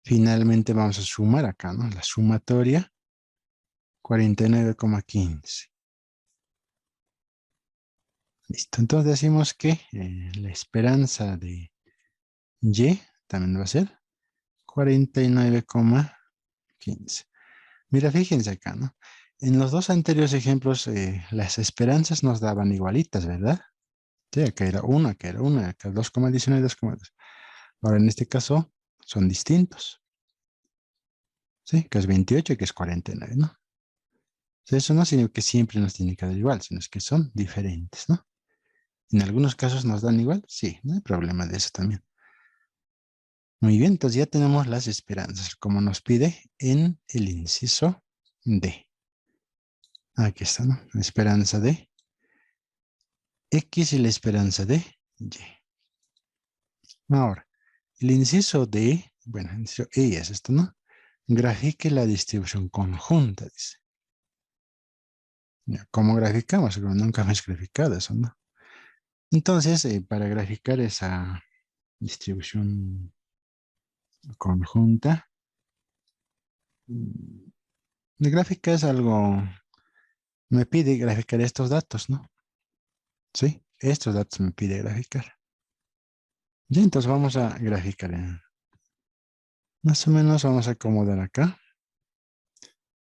Finalmente vamos a sumar acá, ¿no? La sumatoria, 49,15. Listo. Entonces decimos que la esperanza de Y también va a ser 49,15. Mira, fíjense acá, ¿no? En los dos anteriores ejemplos, las esperanzas nos daban igualitas, ¿verdad? Sí, acá era 1, acá era 1, acá 2,19, 2,2. Ahora, en este caso, son distintos. ¿Sí? Que es 28 y que es 49, ¿no? Eso no significa que siempre nos tiene que dar igual, sino es que son diferentes, ¿no? En algunos casos nos dan igual, sí, no hay problema de eso también. Muy bien, entonces ya tenemos las esperanzas, como nos pide en el inciso D. Aquí está, ¿no? La esperanza de X y la esperanza de Y. Ahora, el inciso D, bueno, el inciso E es esto, ¿no? Grafique la distribución conjunta, dice. Ya, ¿cómo graficamos? Pero nunca hemos graficado eso, ¿no? Entonces, para graficar esa distribución conjunta, mm, la gráfica es algo, me pide graficar estos datos, ¿no? ¿Sí? Estos datos me pide graficar. Ya, entonces vamos a graficar. Más o menos vamos a acomodar acá.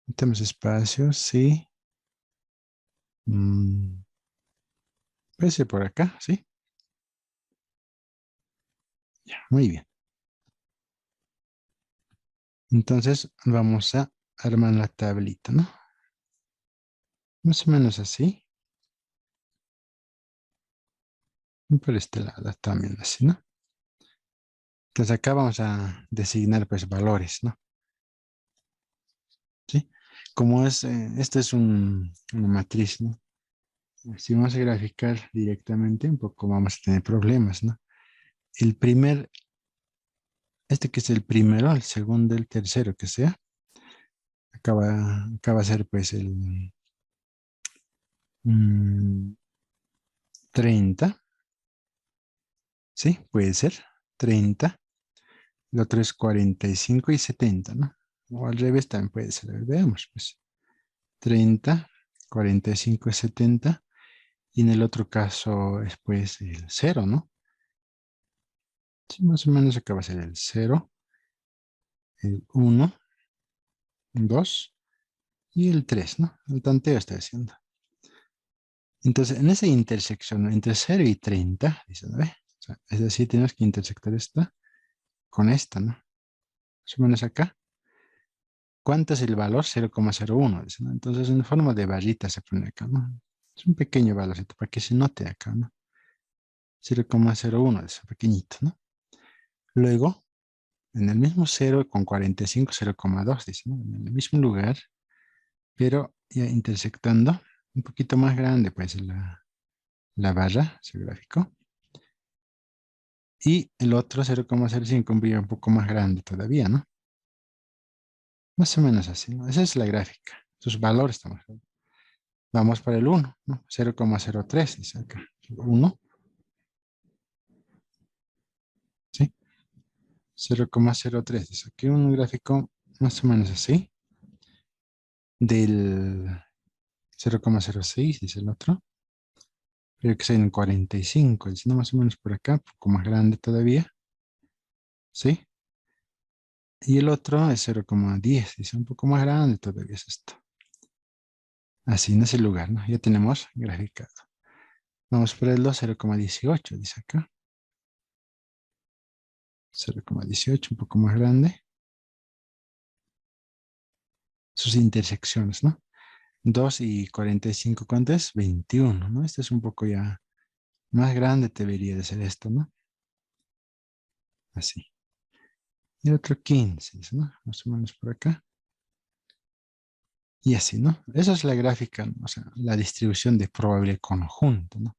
Metemos espacios, sí. Mm, puede ser por acá, ¿sí? Ya, muy bien. Entonces vamos a armar la tablita, ¿no? Más o menos así. Y por este lado también así, ¿no? Entonces acá vamos a designar pues valores, ¿no? ¿Sí? Como es, esta es una matriz, ¿no? Si vamos a graficar directamente, un poco vamos a tener problemas, ¿no? El primer, este que es el primero, el segundo, el tercero que sea, acaba a ser pues el 30, ¿sí? Puede ser 30. El otro es 45 y 70, ¿no? O al revés también puede ser. A ver, veamos, pues. 30, 45 y 70. Y en el otro caso es pues el cero, ¿no? Sí, más o menos acá va a ser el cero, el uno, 2 y el 3, ¿no? El tanteo estoy haciendo. Entonces, en esa intersección entre cero y 30, dice, ¿no ve? O sea, es decir, tenemos que intersectar esta con esta, ¿no? Más o menos acá. ¿Cuánto es el valor? 0,01, dice, ¿no? Entonces, en forma de barrita se pone acá, ¿no? Es un pequeño valorcito para que se note acá, ¿no? 0,01, es pequeñito, ¿no? Luego, en el mismo 0 con 45, 0,2, dice, ¿no? En el mismo lugar, pero ya intersectando, un poquito más grande, pues, la barra, ese gráfico. Y el otro 0,05, un poco más grande todavía, ¿no? Más o menos así, ¿no? Esa es la gráfica. Sus valores estamos hablando. Vamos para el 1, ¿no? 0,03, dice acá. 1, ¿sí? 0,03. Dice aquí un gráfico más o menos así. Del 0,06, dice el otro. Creo que es en 45, dice, ¿no? Más o menos por acá, un poco más grande todavía. ¿Sí? Y el otro es 0,10, dice, un poco más grande todavía es esto. Así en ese lugar, ¿no? Ya tenemos graficado. Vamos por el 2, 0,18, dice acá. 0,18, un poco más grande. Sus intersecciones, ¿no? 2 y 45, ¿cuánto es? 21, ¿no? Este es un poco ya más grande, debería de ser esto, ¿no? Así. Y el otro 15, ¿no? Más o menos por acá. Y así, ¿no? Esa es la gráfica, ¿no? O sea, la distribución de probabilidad conjunta, ¿no?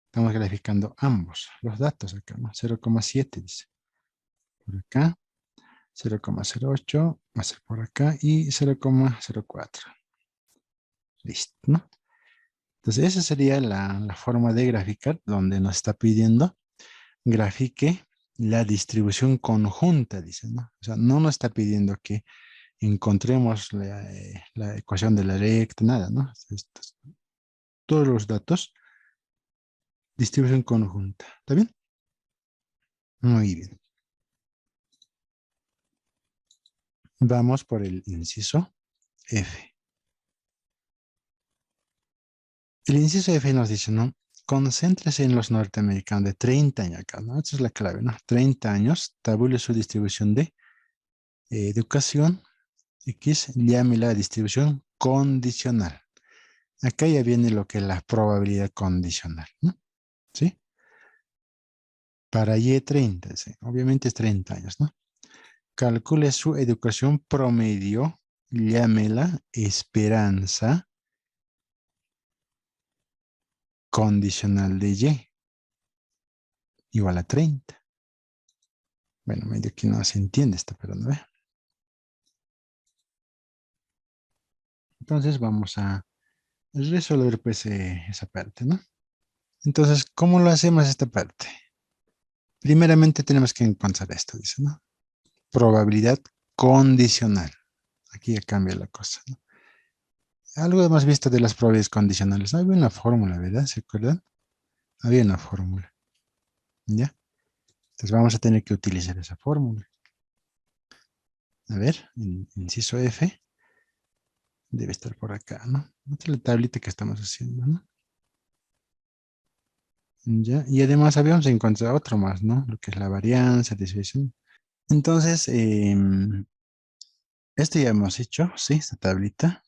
Estamos graficando ambos, los datos acá, ¿no? 0,7 dice. Por acá, 0,08, va a ser por acá y 0,04. Listo, ¿no? Entonces, esa sería la forma de graficar, donde nos está pidiendo grafique la distribución conjunta, dice, ¿no? O sea, no nos está pidiendo que encontremos la ecuación de la recta, nada, ¿no? Todos los datos, distribución conjunta. ¿Está bien? Muy bien. Vamos por el inciso F. El inciso F nos dice, ¿no? Concéntrese en los norteamericanos de 30 años acá, ¿no? Esa es la clave, ¿no? 30 años, tabule su distribución de educación X, llame la distribución condicional. Acá ya viene lo que es la probabilidad condicional, ¿no? ¿Sí? Para Y30, ¿sí? Obviamente es 30 años, ¿no? Calcule su educación promedio, llámela esperanza condicional de Y, igual a 30. Bueno, medio que no se entiende esto, pero no ve. Entonces vamos a resolver pues esa parte, ¿no? Entonces, ¿cómo lo hacemos esta parte? Primeramente tenemos que encontrar esto, dice, ¿no? Probabilidad condicional. Aquí ya cambia la cosa, ¿no? Algo hemos visto de las probabilidades condicionales. Hay una fórmula, ¿verdad? ¿Se acuerdan? Había una fórmula, ¿ya? Entonces vamos a tener que utilizar esa fórmula. A ver, inciso F debe estar por acá, ¿no? Esta es la tablita que estamos haciendo, ¿no? ¿Ya? Y además habíamos encontrado otro más, ¿no? Lo que es la varianza, desviación. Entonces, esto ya hemos hecho, ¿sí? Esta tablita.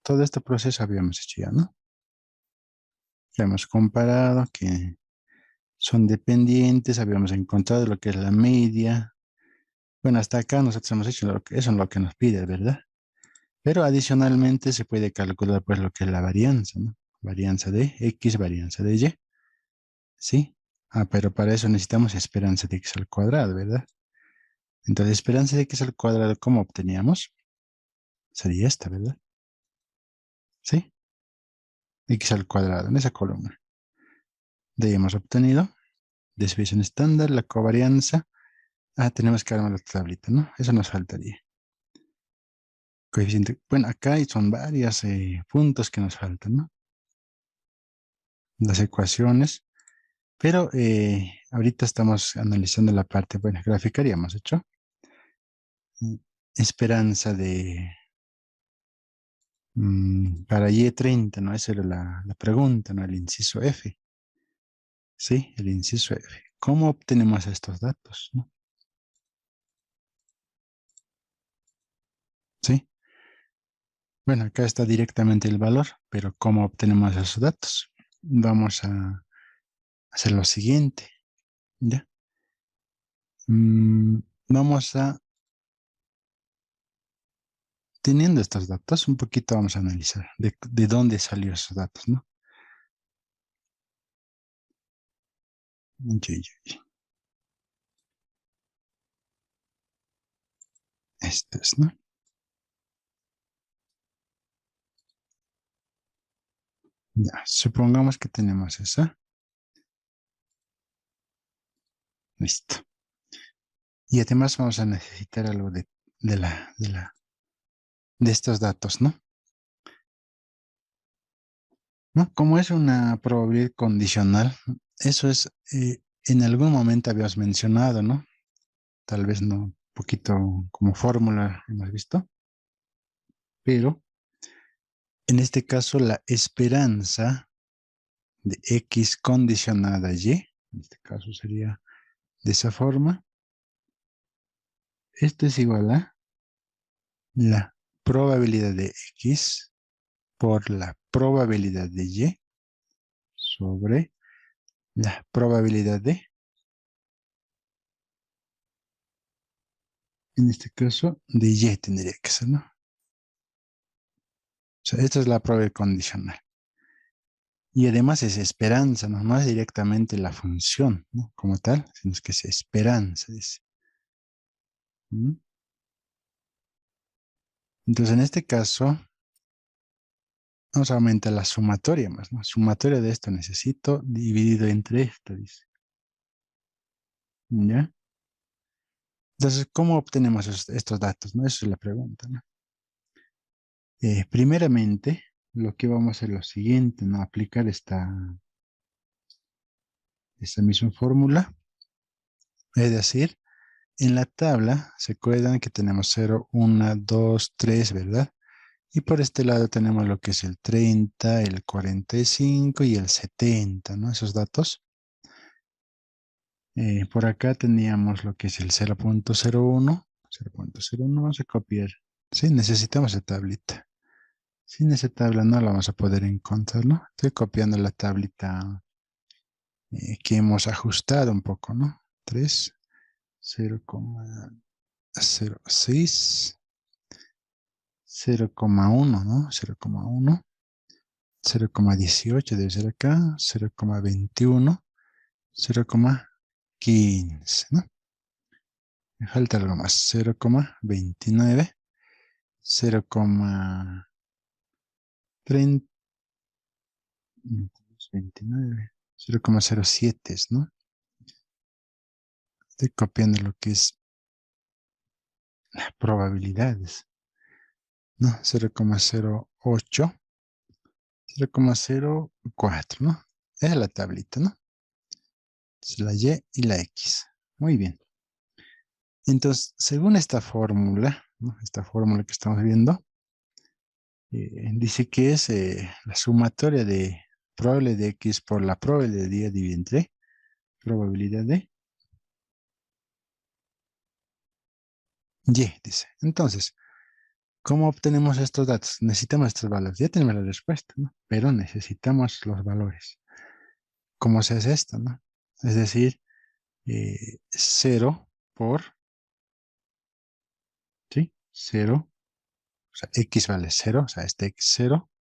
Todo este proceso habíamos hecho ya, ¿no? Ya hemos comparado que son dependientes, habíamos encontrado lo que es la media. Bueno, hasta acá nosotros hemos hecho eso es lo que nos pide, ¿verdad? Pero adicionalmente se puede calcular pues lo que es la varianza, ¿no? Varianza de X, varianza de Y, ¿sí? Ah, pero para eso necesitamos esperanza de X al cuadrado, ¿verdad? Entonces, esperanza de X al cuadrado, ¿cómo obteníamos? Sería esta, ¿verdad? ¿Sí? X al cuadrado, en esa columna. De ahí hemos obtenido desviación estándar, la covarianza. Ah, tenemos que armar la tablita, ¿no? Eso nos faltaría. Coeficiente. Bueno, acá son varios puntos que nos faltan, ¿no? Las ecuaciones. Pero ahorita estamos analizando la parte, bueno, gráfica ya hemos hecho. Esperanza de para Y30, ¿no? Esa era la pregunta, ¿no? El inciso F. Sí, el inciso F. ¿Cómo obtenemos estos datos, no? Sí. Bueno, acá está directamente el valor, pero ¿cómo obtenemos esos datos? Vamos a hacer lo siguiente, ¿ya? Vamos a, teniendo estos datos, un poquito vamos a analizar de dónde salió esos datos, ¿no? Este es, ¿no? Ya, supongamos que tenemos esa. Listo. Y además vamos a necesitar algo de estos datos, ¿no? ¿No? Como es una probabilidad condicional, eso es, en algún momento habíamos mencionado, ¿no? Tal vez no, un poquito como fórmula hemos visto, pero en este caso la esperanza de X condicionada Y, en este caso sería de esa forma, esto es igual a la probabilidad de X por la probabilidad de Y sobre la probabilidad de, en este caso, de Y tendría que ser, ¿no? O sea, esta es la probabilidad condicional. Y además es esperanza, no es directamente la función, ¿no? Como tal, sino que es esperanza, dice. ¿Mm? Entonces, en este caso, vamos a aumentar la sumatoria más, ¿no? Sumatoria de esto necesito dividido entre esto, dice. ¿Ya? Entonces, ¿cómo obtenemos estos datos, no? Esa es la pregunta, ¿no? Primeramente, lo que vamos a hacer es lo siguiente, ¿no? Aplicar esta misma fórmula. Es decir, en la tabla se acuerdan que tenemos 0, 1, 2, 3, ¿verdad? Y por este lado tenemos lo que es el 30, el 45 y el 70, ¿no? Esos datos. Por acá teníamos lo que es el 0.01. 0.01 vamos a copiar. Sí, necesitamos esa tablita. Sin esa tabla no la vamos a poder encontrar, ¿no? Estoy copiando la tablita que hemos ajustado un poco, ¿no? 3, 0,06, 0,1, ¿no? 0,1, 0,18 debe ser acá, 0,21, 0,15, ¿no? Me falta algo más, 0,29, 0,30, 29, 0,07, ¿no? Estoy copiando lo que es las probabilidades, ¿no? 0,08, 0,04, ¿no? Esa es la tablita, ¿no? Es la Y y la X. Muy bien. Entonces, según esta fórmula, ¿no? Esta fórmula que estamos viendo, dice que es la sumatoria de probabilidad de X por la probabilidad de Y dividido entre probabilidad de Y, dice. Entonces, ¿cómo obtenemos estos datos? Necesitamos estos valores. Ya tenemos la respuesta, ¿no? Pero necesitamos los valores. ¿Cómo se hace esto, no? Es decir, 0 por, ¿sí? 0, o sea, X vale 0, o sea, este X 0,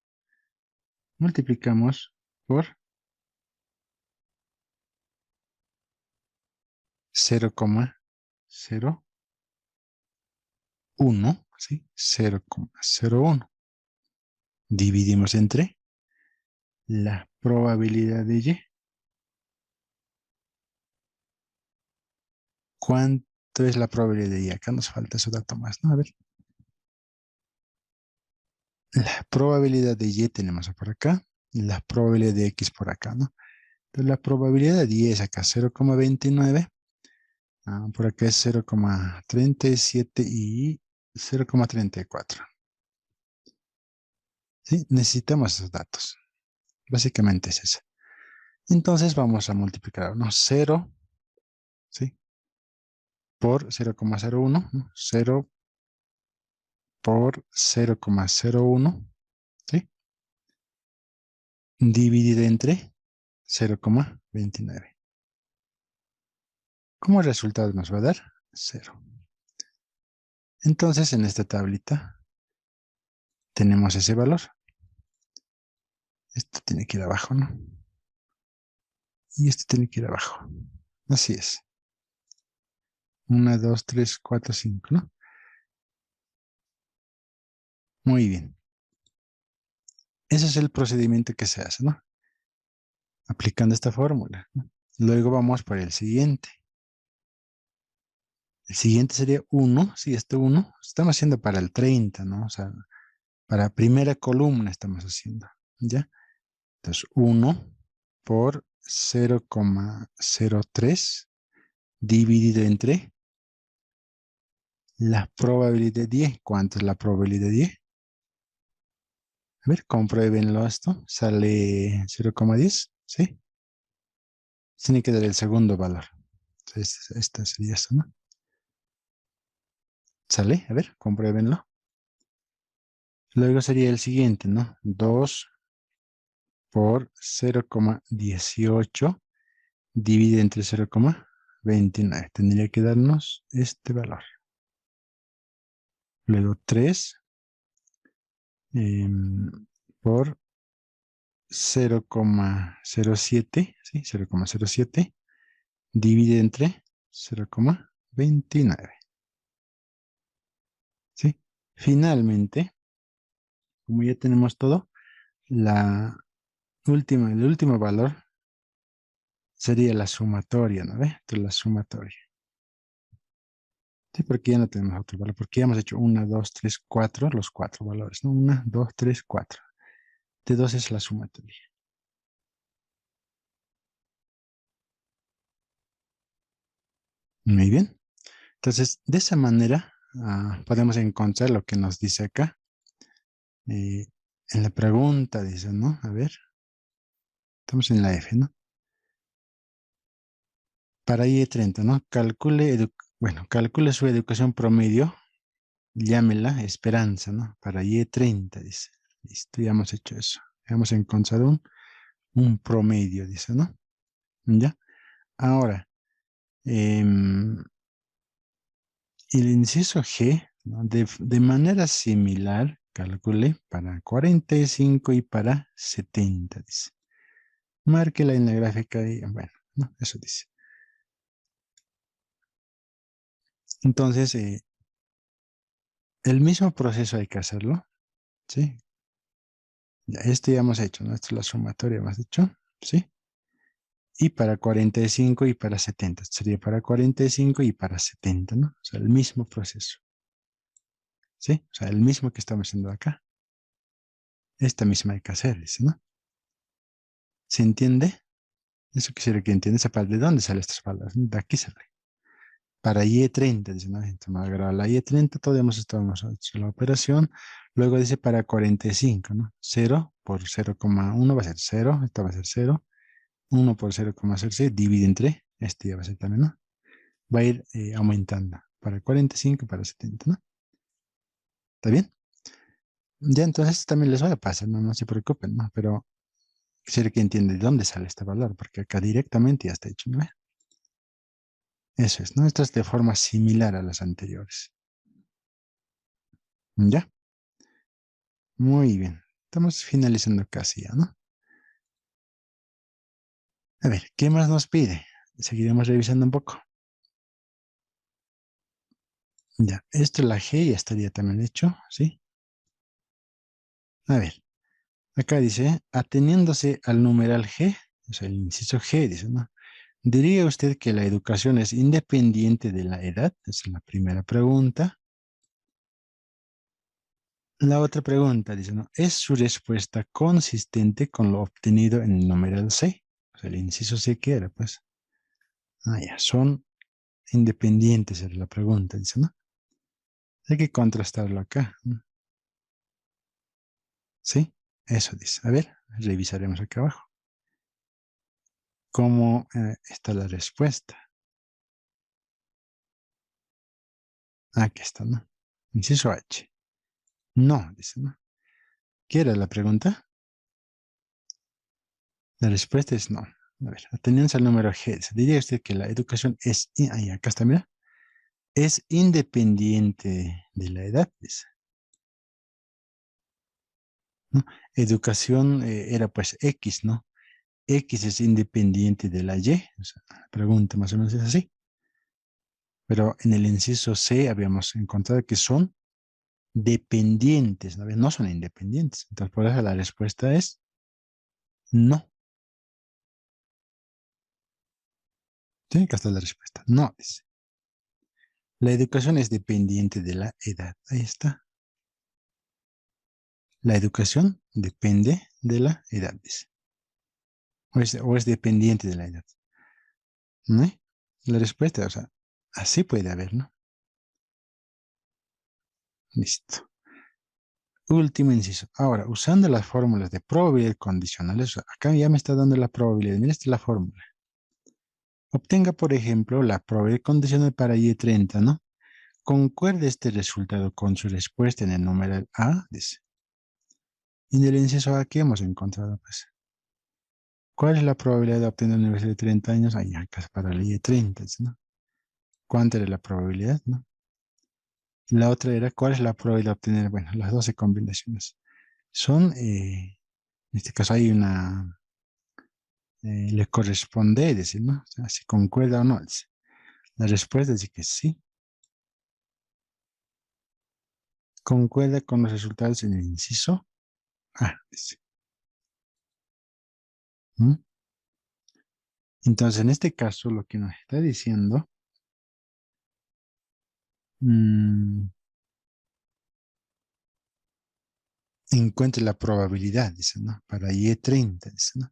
multiplicamos por 0,01, ¿sí? 0,01. Dividimos entre la probabilidad de Y. ¿Cuánto es la probabilidad de Y? Acá nos falta ese dato más, ¿no? A ver. La probabilidad de Y tenemos por acá y la probabilidad de X por acá, ¿no? Entonces la probabilidad de Y es acá 0,29, por acá es 0,37 y 0,34. ¿Sí? Necesitamos esos datos. Básicamente es eso. Entonces vamos a multiplicar, ¿no? 0, ¿sí? Por 0,01, ¿no? 0 por 0,01, ¿sí? Dividido entre 0,29. Como resultado nos va a dar 0. Entonces en esta tablita tenemos ese valor. Esto tiene que ir abajo, ¿no? Y esto tiene que ir abajo. Así es. 1, 2, 3, 4, 5, ¿no? Muy bien. Ese es el procedimiento que se hace, ¿no? Aplicando esta fórmula, ¿no? Luego vamos por el siguiente. El siguiente sería 1, sí, este 1. Estamos haciendo para el 30, ¿no? O sea, para primera columna estamos haciendo, ¿ya? Entonces, 1 por 0,03 dividido entre la probabilidad de 10. ¿Cuánto es la probabilidad de 10? A ver, compruébenlo esto. Sale 0,10, ¿sí? Tiene que dar el segundo valor. Entonces, esta sería eso, ¿no? ¿Sale? A ver, compruébenlo. Luego sería el siguiente, ¿no? 2 por 0,18 dividido entre 0,29. Tendría que darnos este valor. Luego 3 por 0,07, ¿sí? 0,07 divide entre 0,29, ¿sí? Finalmente, como ya tenemos todo, el último valor sería la sumatoria, ¿no ve? Entonces la sumatoria. Sí, porque ya no tenemos otro valor, porque ya hemos hecho 1, 2, 3, 4, los 4 valores, ¿no? 1, 2, 3, 4. De 2 es la sumatoria. Muy bien. Entonces, de esa manera podemos encontrar lo que nos dice acá. En la pregunta dice, ¿no? A ver, estamos en la F, ¿no? Para I30, ¿no? Calcule su educación promedio, llámela esperanza, ¿no? Para I30, dice. Listo, ya hemos hecho eso. Hemos encontrado un promedio, dice, ¿no? ¿Ya? Ahora, el inciso G, ¿no? De manera similar, calcule para 45 y para 70, dice. Márquela en la gráfica y, bueno, ¿no? Eso dice. Entonces, el mismo proceso hay que hacerlo, ¿sí? Ya, esto ya hemos hecho, ¿no? Esta es la sumatoria, hemos hecho, ¿sí? Y para 45 y para 70. Sería para 45 y para 70, ¿no? O sea, el mismo proceso, ¿sí? O sea, el mismo que estamos haciendo acá. Esta misma hay que hacer, ¿sí? ¿No? ¿Se entiende? Eso quisiera que entiendas. ¿De dónde salen estas palabras? De aquí sale. Para Y30, dice, ¿no? Entonces, me agrada la Y30, todavía hemos hecho la operación. Luego dice para 45, ¿no? 0 por 0,1 va a ser 0, esto va a ser 0. 1 por 0,06 divide entre, este ya va a ser también, ¿no? Va a ir aumentando para 45 y para 70, ¿no? ¿Está bien? Ya, entonces también les voy a pasar, no se preocupen, ¿no? Pero quisiera que entiendan de dónde sale este valor, porque acá directamente ya está hecho, ¿no? Eso es, ¿no? Esto es de forma similar a las anteriores. ¿Ya? Muy bien. Estamos finalizando casi ya, ¿no? A ver, ¿qué más nos pide? Seguiremos revisando un poco. Ya, esto la G ya estaría también hecho, ¿sí? A ver, acá dice, ateniéndose al numeral G, o sea, el inciso G, dice, ¿no? ¿Diría usted que la educación es independiente de la edad? Esa es la primera pregunta. La otra pregunta dice, ¿no? ¿Es su respuesta consistente con lo obtenido en el numeral C? O sea, el inciso C, ¿qué era? Pues, ya, son independientes, era la pregunta, dice, ¿no? Hay que contrastarlo acá, ¿no? ¿Sí? Eso dice. A ver, revisaremos acá abajo. ¿Cómo está la respuesta? Aquí está, ¿no? Inciso H. No, dice, ¿no? ¿Qué era la pregunta? La respuesta es no. A ver, ateniéndose al número G, diría usted que la educación es, ahí, acá está, mira, es independiente de la edad, dice, ¿no? Educación era pues X, ¿no? X es independiente de la Y, o sea, la pregunta más o menos es así. Pero en el inciso C habíamos encontrado que son dependientes, ¿no? No son independientes. Entonces, por eso la respuesta es no. Tiene que estar la respuesta. No, dice. La educación es dependiente de la edad. Ahí está. La educación depende de la edad, dice. O es dependiente de la edad. ¿No? La respuesta, o sea, así puede haber, ¿no? Listo. Último inciso. Ahora, usando las fórmulas de probabilidad condicionales, o sea, acá ya me está dando la probabilidad. Mira, esta es la fórmula. Obtenga, por ejemplo, la probabilidad condicional para Y30, ¿no? Concuerde este resultado con su respuesta en el numeral A, dice. Y en el inciso A, ¿qué hemos encontrado? Pues, ¿cuál es la probabilidad de obtener una universidad de 30 años? Ahí, acá es para la Y30, ¿no? ¿Cuánta era la probabilidad, no? Y la otra era, ¿cuál es la probabilidad de obtener, bueno, las 12 combinaciones? Son, en este caso hay una, le corresponde decir, ¿no? O sea, si concuerda o no. Dice. La respuesta es que sí. Concuerda con los resultados en el inciso A, dice. ¿Mm? Entonces, en este caso, lo que nos está diciendo, encuentre la probabilidad, dice, ¿no? Para Y30, dice, ¿no?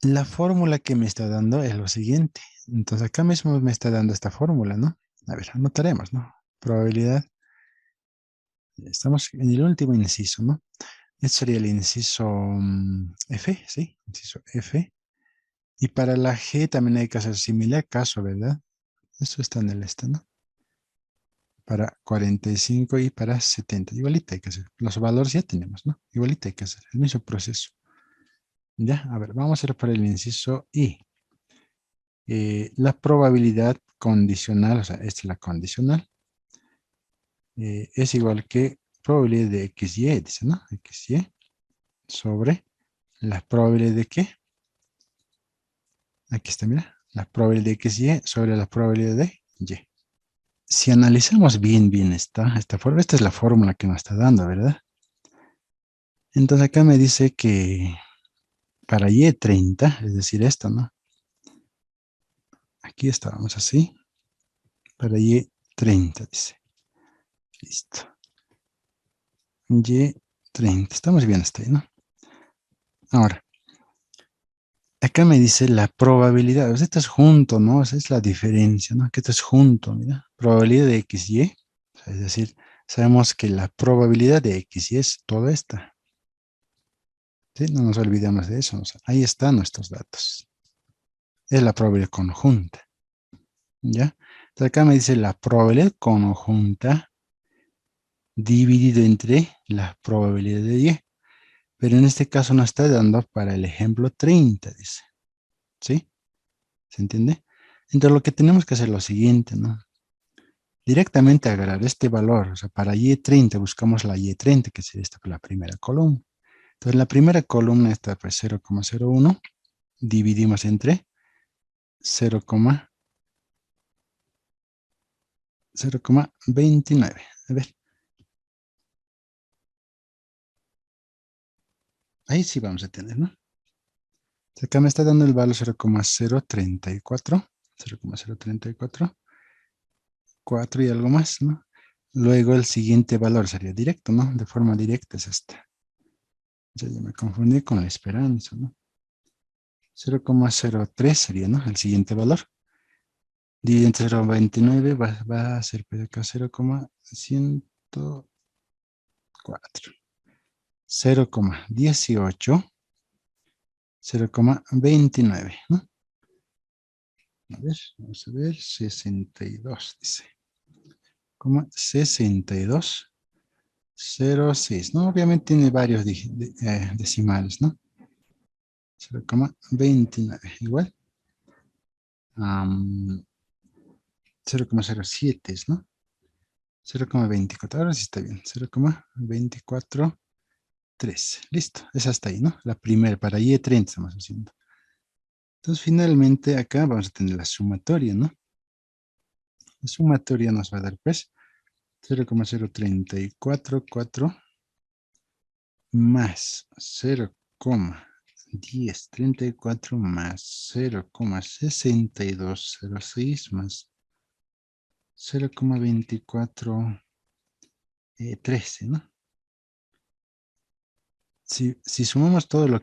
La fórmula que me está dando es lo siguiente. Entonces, acá mismo me está dando esta fórmula, ¿no? A ver, anotaremos, ¿no? Probabilidad. Estamos en el último inciso, ¿no? Este sería el inciso F, ¿sí? Inciso F. Y para la G también hay que hacer similar caso, ¿verdad? Eso está en el este, ¿no? Para 45 y para 70. Igualita hay que hacer. Los valores ya tenemos, ¿no? Igualita hay que hacer. El mismo proceso. Ya, a ver, vamos a hacer para el inciso I. La probabilidad condicional, o sea, esta es la condicional, es igual que probabilidad de XY, dice, ¿no? XY sobre la probabilidad de qué. Aquí está, mira. La probabilidad de XY sobre la probabilidad de Y. Si analizamos bien esta fórmula, esta es la fórmula que nos está dando, ¿verdad? Entonces acá me dice que para Y30, es decir, esto, ¿no? Aquí estábamos así. Para Y30, dice. Listo. Y30. Estamos bien hasta ahí, ¿no? Ahora, Acá me dice la probabilidad. O sea, esto es junto, ¿no? Esa es la diferencia, ¿no? Que esto es junto, mira. Probabilidad de X, Y. O sea, es decir, sabemos que la probabilidad de X, Y es toda esta. ¿Sí? No nos olvidemos de eso. O sea, ahí están nuestros datos. Es la probabilidad conjunta. ¿Ya? Entonces acá me dice la probabilidad conjunta dividido entre la probabilidad de Y. Pero en este caso nos está dando para el ejemplo 30, dice. ¿Sí? ¿Se entiende? Entonces lo que tenemos que hacer es lo siguiente, ¿no? Directamente agarrar este valor, o sea, para Y30 buscamos la Y30, que sería esta, la primera columna. Entonces la primera columna está pues 0,01, dividimos entre 0,29. A ver, ahí sí vamos a tener, ¿no? Entonces, acá me está dando el valor 0,034, 0,034, 4 y algo más, ¿no? Luego el siguiente valor sería directo, ¿no? De forma directa es esta. Ya me confundí con la esperanza, ¿no? 0,03 sería, ¿no? El siguiente valor. Dividido entre 0,29 va a ser pues acá 0,104. 0,18, 0,29, ¿no? A ver, vamos a ver, 62, dice. 62,06. No, obviamente tiene varios decimales, ¿no? 0,29, igual. 0,07, ¿no? 0,24, ahora sí está bien. 0,2413. Listo, es hasta ahí, ¿no? La primera, para Y30 estamos haciendo. Entonces, finalmente, acá vamos a tener la sumatoria, ¿no? La sumatoria nos va a dar, pues, 0,0344 más 0,1034 más 0,6206 más 0,2413, ¿no? Si sumamos todos los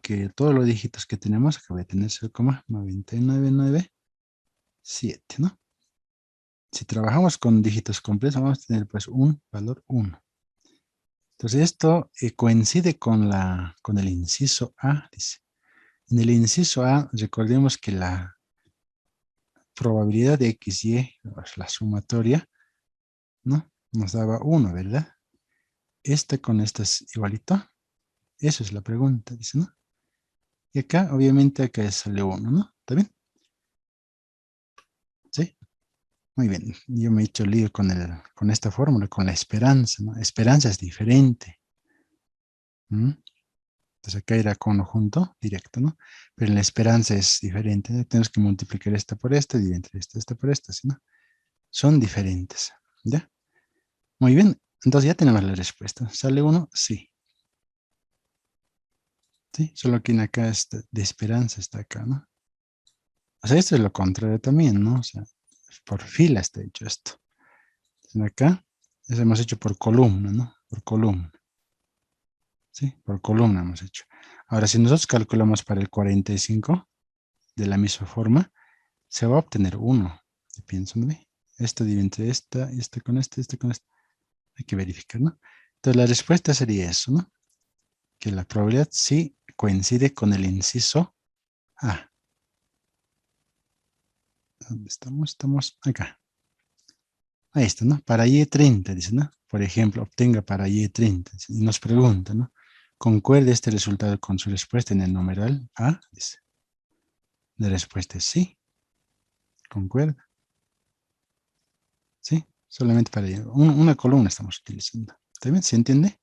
dígitos que tenemos, acá voy a tener 0,9997, ¿no? Si trabajamos con dígitos completos, vamos a tener pues un valor 1. Entonces esto coincide con el inciso A, dice. En el inciso A, recordemos que la probabilidad de X, Y, la sumatoria, ¿no? Nos daba 1, ¿verdad? Este con este es igualito. Esa es la pregunta, dice, ¿no? Y acá, obviamente, acá sale 1, ¿no? ¿Está bien? ¿Sí? Muy bien. Yo me he hecho lío con esta fórmula, con la esperanza, ¿no? Esperanza es diferente. ¿Mm? Entonces acá era conjunto directo, ¿no? Pero en la esperanza es diferente, ¿no? Tenemos que multiplicar esta por esta, dividir entre esta por esta, ¿sí, no? Son diferentes, ¿ya? Muy bien. Entonces ya tenemos la respuesta. ¿Sale 1? Sí. Sí, solo que en acá está, de esperanza está acá, ¿no? O sea, esto es lo contrario también, ¿no? O sea, por fila está hecho esto. En acá, eso hemos hecho por columna, ¿no? Por columna. ¿Sí? Por columna hemos hecho. Ahora, si nosotros calculamos para el 45, de la misma forma, se va a obtener 1. Pienso, ¿no? Esto divide entre esta, este con esta. Hay que verificar, ¿no? Entonces, la respuesta sería eso, ¿no? Que la probabilidad sí coincide con el inciso A. ¿Dónde estamos? Estamos acá. Ahí está, ¿no? Para Y30, dice, ¿no? Por ejemplo, obtenga para Y30. Y nos pregunta, ¿no? Concuerde este resultado con su respuesta en el numeral A, dice. La respuesta es sí, concuerda. ¿Sí? Solamente para una columna estamos utilizando. ¿Está bien? ¿Se entiende?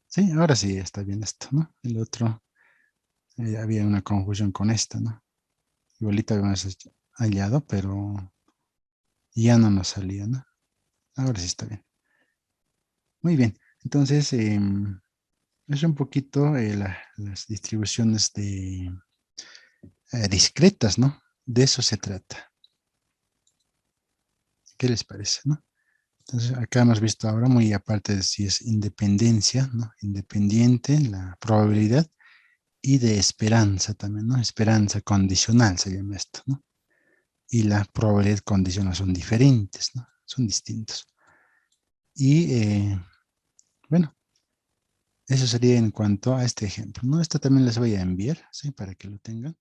Sí, ahora sí está bien esto, ¿no? El otro, había una confusión con esta, ¿no? Igualito habíamos hallado, pero ya no nos salía, ¿no? Ahora sí está bien. Muy bien. Entonces, es un poquito las distribuciones discretas, ¿no? De eso se trata. ¿Qué les parece, no? Entonces, acá hemos visto ahora, muy aparte de si es independencia, ¿no? Independiente, la probabilidad, y de esperanza también, ¿no? Esperanza condicional se llama esto, ¿no? Y la probabilidad condicional son diferentes, ¿no? Son distintos. Y bueno, eso sería en cuanto a este ejemplo, ¿no? Esto también les voy a enviar, ¿sí? Para que lo tengan.